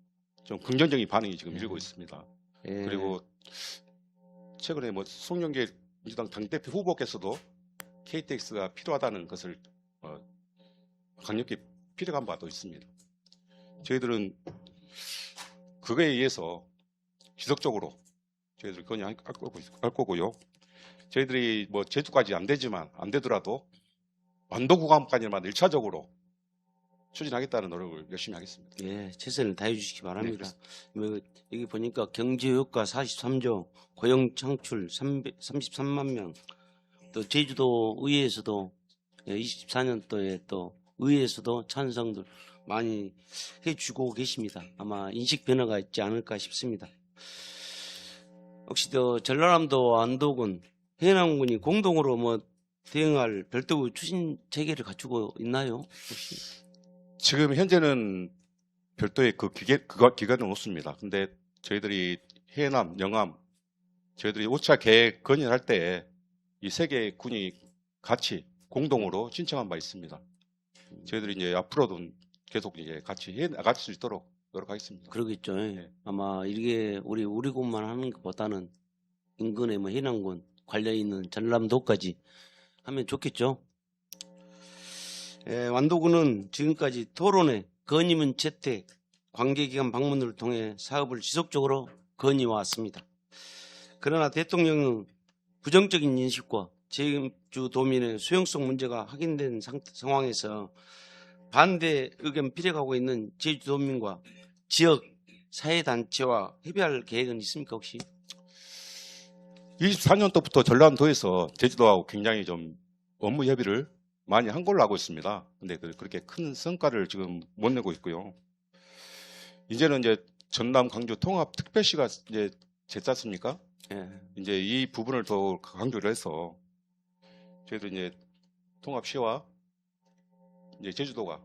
좀 긍정적인 반응이 지금 일고 있습니다. 예, 그리고 최근에 뭐 송영길 민주당 당대표 후보께서도 KTX가 필요하다는 것을 강력히 피력한 바도 있습니다. 저희들은 그거에 의해서 지속적으로 저희들 건의할 거고요. 저희들이 뭐 제주까지 안 되더라도 완도 구간까지만 1차적으로 추진하겠다는 노력을 열심히 하겠습니다. 예, 최선을 다해 주시기 바랍니다. 네, 뭐 여기 보니까 경제효과 43조, 고용 창출 33만 명, 또 제주도 의회에서도 24년도에 또 의회에서도 찬성들 많이 해주고 계십니다. 아마 인식 변화가 있지 않을까 싶습니다. 혹시 또 전라남도 안도군, 해남군이 공동으로 뭐 대응할 별도 추진 체계를 갖추고 있나요? 혹시? 지금 현재는 별도의 그 기관은 없습니다. 근데 저희들이 해남, 영암, 저희들이 5차 계획 건의할 때 이 세 개의 군이 같이 공동으로 신청한 바 있습니다. 저희들이 이제 앞으로도 계속 이제 같이 해 나갈 수 있도록 노력하겠습니다. 그러겠죠. 네. 아마 이게 우리 군만 하는 것보다는 인근의 뭐 해남군 관련 있는 전남도까지 하면 좋겠죠. 완도군은 지금까지 토론회, 건의문 채택, 관계기관 방문을 통해 사업을 지속적으로 건의해 왔습니다. 그러나 대통령은 부정적인 인식과 제주도민의 수용성 문제가 확인된 상황에서 반대 의견 피력하고 있는 제주도민과 지역 사회단체와 협의할 계획은 있습니까 혹시? 24년도부터 전라남도에서 제주도하고 굉장히 좀 업무 협의를 많이 한 걸로 알고 있습니다. 근데 그렇게 큰 성과를 지금 못 내고 있고요. 이제는 이제 전남 광주 통합 특별시가 이제 됐지 않습니까? 예. 이제 이 부분을 더 강조를 해서 저희도 이제 통합시와 이제 제주도가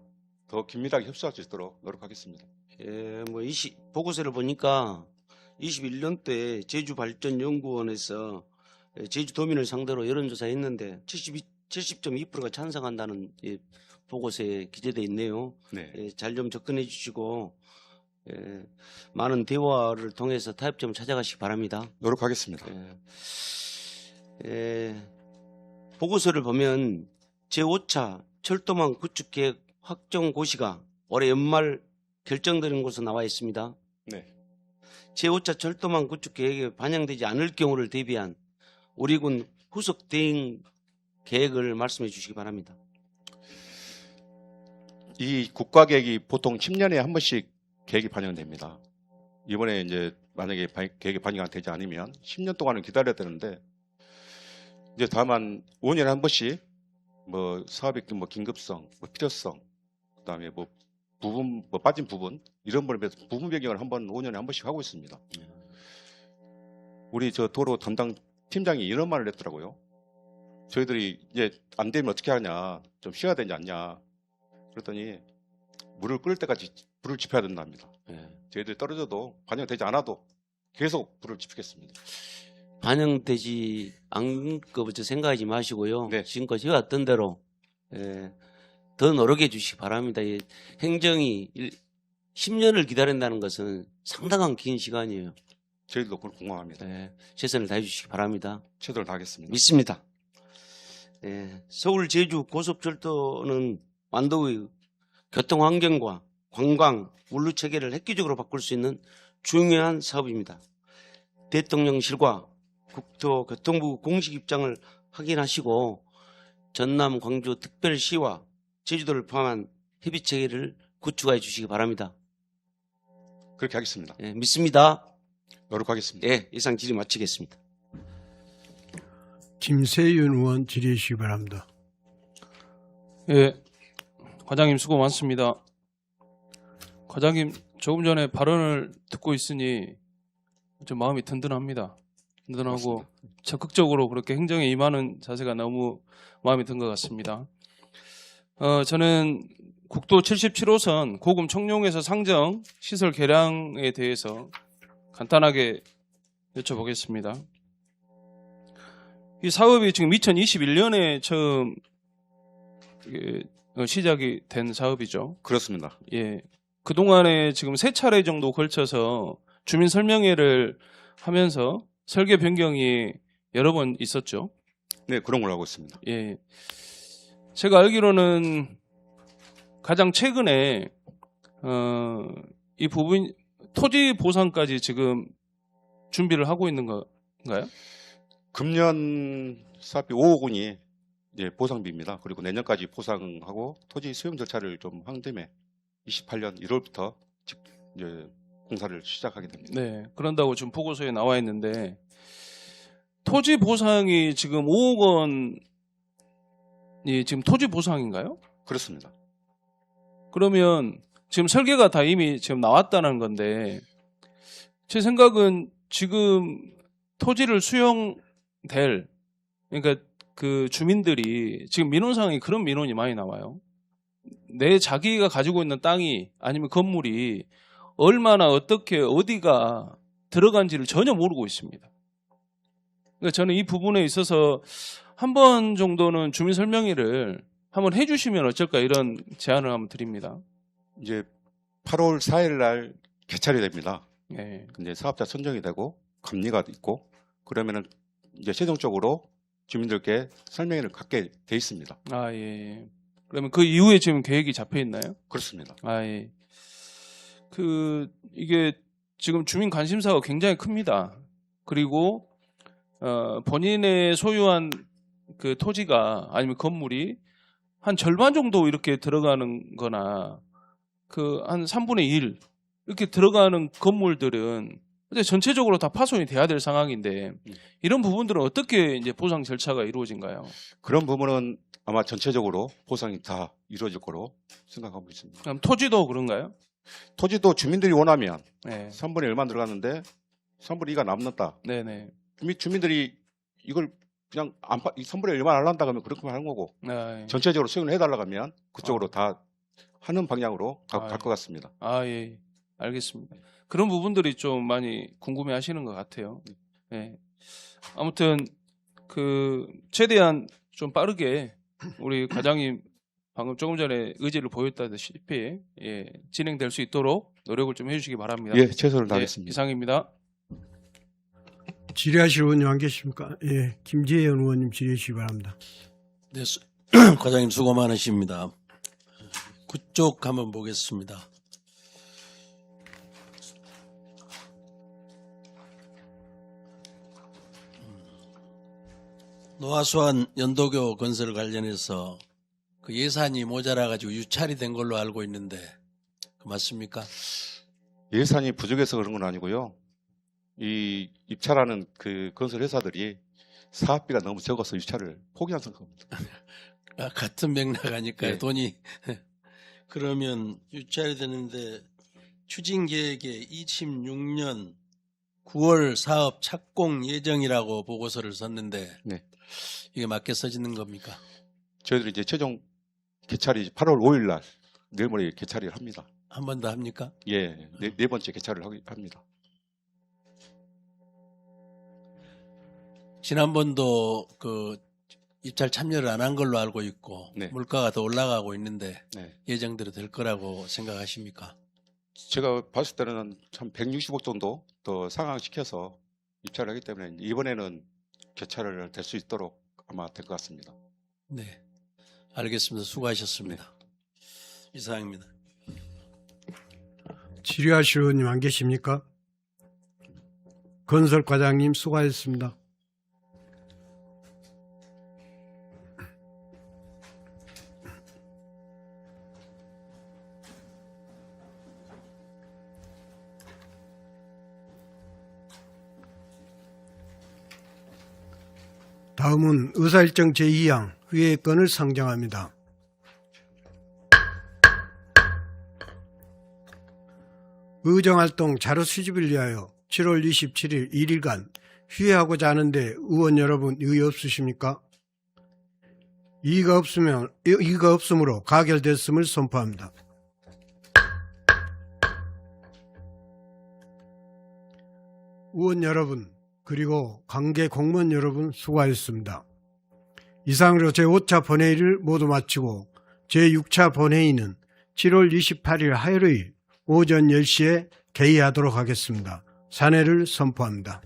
더 긴밀하게 협소할 수 있도록 노력하겠습니다. 예, 뭐 보고서를 보니까 21년도에 제주발전연구원에서 제주도민을 상대로 여론조사했는데 70.2%가 찬성한다는 보고서에 기재되어 있네요. 네. 잘 좀 접근해 주시고 많은 대화를 통해서 타협점을 찾아가시기 바랍니다. 노력하겠습니다. 보고서를 보면 제5차 철도망 구축 계획 확정 고시가 올해 연말 결정되는 것으로 나와 있습니다. 네. 제5차 철도망 구축 계획에 반영되지 않을 경우를 대비한 우리 군 후속 대응 계획을 말씀해 주시기 바랍니다. 이 국가계획이 보통 10년에 한 번씩 계획이 반영됩니다. 이번에 이제 만약에 계획이 반영이 되지 않으면 10년 동안은 기다려야 되는데 이제 다만 5년에 한 번씩 뭐 사업의 뭐 긴급성, 뭐 필요성, 그다음에 뭐 부분 뭐 빠진 부분 이런 부분에 대해서 부분 변경을 5년에 한 번씩 하고 있습니다. 우리 저 도로 담당 팀장이 이런 말을 했더라고요. 저희들이 이제 안 되면 어떻게 하냐, 좀 쉬어야 되지 않냐. 그랬더니 물을 끓을 때까지 불을 지펴야 된답니다. 저희들이 떨어져도 반영되지 않아도 계속 불을 지피겠습니다. 반영되지 않은 것부터 생각하지 마시고요. 네. 지금까지 해왔던 대로 더 노력해 주시기 바랍니다. 행정이 10년을 기다린다는 것은 상당한 긴 시간이에요. 저희들도 그걸 공감합니다. 최선을 다해 주시기 바랍니다. 최선을 다하겠습니다. 믿습니다. 서울 제주 고속철도는 완도의 교통환경과 관광, 물류 체계를 획기적으로 바꿀 수 있는 중요한 사업입니다. 대통령실과 국토교통부 공식 입장을 확인하시고 전남 광주 특별시와 제주도를 포함한 협의 체계를 구축해 주시기 바랍니다. 그렇게 하겠습니다. 믿습니다. 노력하겠습니다. 이상 질의 마치겠습니다. 김세윤 의원 질의해 주시기 바랍니다. 예, 과장님 수고 많습니다. 과장님 조금 전에 발언을 듣고 있으니 좀 마음이 든든합니다. 든든하고 적극적으로 그렇게 행정에 임하는 자세가 너무 마음에 든 것 같습니다. 저는 국도 77호선 고금 청룡에서 상정 시설 개량에 대해서 간단하게 여쭤보겠습니다. 이 사업이 지금 2021년에 처음 시작이 된 사업이죠. 그렇습니다. 예. 그동안에 지금 3차례 정도 걸쳐서 주민 설명회를 하면서 설계 변경이 여러 번 있었죠. 네, 그런 걸로 알고 있습니다. 예. 제가 알기로는 가장 최근에 이 부분 토지 보상까지 지금 준비를 하고 있는 건가요? 금년 사업비 5억 원이 이제 보상비입니다. 그리고 내년까지 보상하고 토지 수용 절차를 좀 한 다음에 28년 1월부터 이제 공사를 시작하게 됩니다. 네. 그런다고 지금 보고서에 나와 있는데 토지 보상이 지금 5억 원이 지금 토지 보상인가요? 그렇습니다. 그러면 지금 설계가 다 이미 지금 나왔다는 건데 제 생각은 지금 토지를 수용될 그러니까 그 주민들이 지금 민원상에 그런 민원이 많이 나와요. 내 자기가 가지고 있는 땅이 아니면 건물이 얼마나 어떻게 어디가 들어간지를 전혀 모르고 있습니다. 그러니까 저는 이 부분에 있어서 한 번 정도는 주민 설명회를 한번 해주시면 어쩔까 이런 제안을 한번 드립니다. 이제 8월 4일 날 개찰이 됩니다. 네. 근데 사업자 선정이 되고 감리가 있고 그러면은 이제 최종적으로 주민들께 설명회를 갖게 돼 있습니다. 아, 예. 그러면 그 이후에 지금 계획이 잡혀 있나요? 그렇습니다. 아, 예. 이게 지금 주민 관심사가 굉장히 큽니다. 그리고, 본인의 소유한 그 토지가 아니면 건물이 한 절반 정도 이렇게 들어가는 거나 그 한 3분의 1 이렇게 들어가는 건물들은 근데 전체적으로 다 파손이 돼야 될 상황인데 이런 부분들은 어떻게 이제 보상 절차가 이루어진가요? 그런 부분은 아마 전체적으로 보상이 다 이루어질 거로 생각하고 있습니다. 그럼 토지도 그런가요? 토지도 주민들이 원하면 네. 3분의 1만 들어갔는데 3분의 2가 남는다. 네네. 주민들이 이걸 그냥 3분의 1만 하려다 그러면 그렇게 하는 거고 아, 예. 전체적으로 수용을 해달라고 하면 그쪽으로 다 하는 방향으로 갈 것 같습니다. 아, 예. 알겠습니다. 그런 부분들이 좀 많이 궁금해 하시는 것 같아요. 예. 아무튼, 최대한 좀 빠르게 우리 과장님 방금 조금 전에 의지를 보였다시피, 예, 진행될 수 있도록 노력을 좀 해주시기 바랍니다. 예, 최선을 다하겠습니다. 예, 이상입니다. 질의하실 의원님 안 계십니까? 예, 김재현 의원님 질의해 주시기 바랍니다. 네, 과장님 수고 많으십니다. 그쪽 한번 보겠습니다. 노하수원 연도교 건설 관련해서 그 예산이 모자라 가지고 유찰이 된 걸로 알고 있는데 맞습니까? 예산이 부족해서 그런 건 아니고요. 이 입찰하는 그 건설 회사들이 사업비가 너무 적어서 입찰을 포기한 겁니다. 아, 같은 맥락 아닐까요? 네. 돈이 그러면 유찰이 되는데 추진 계획에 26년 9월 사업 착공 예정이라고 보고서를 썼는데 네. 이게 맞게 써지는 겁니까? 저희들이 이제 최종 개찰이 8월 5일 날 내일 모레 개찰을 합니다. 한 번 더 합니까? 예, 네 번째 개찰을 합니다. 지난번도 그 입찰 참여를 안 한 걸로 알고 있고 네. 물가가 더 올라가고 있는데 네. 예정대로 될 거라고 생각하십니까? 제가 봤을 때는 참 160억 정도 더 상향시켜서 입찰을 하기 때문에 이번에는 개찰을 될 수 있도록 아마 될 것 같습니다. 네, 알겠습니다. 수고하셨습니다. 이상입니다. 질의하실 의원님 안 계십니까? 건설과장님 수고하셨습니다. 다음은 의사일정 제2항 의회 건을 상정합니다. 의정활동 자료 수집을 위하여 7월 27일 1일간 휴회하고자 하는데 의원 여러분 의의 없으십니까? 이의가 없으므로 가결됐음을 선포합니다. 의원 여러분, 그리고 관계 공무원 여러분 수고하셨습니다. 이상으로 제5차 본회의를 모두 마치고 제6차 본회의는 7월 28일 화요일 오전 10시에 개의하도록 하겠습니다. 산회를 선포합니다.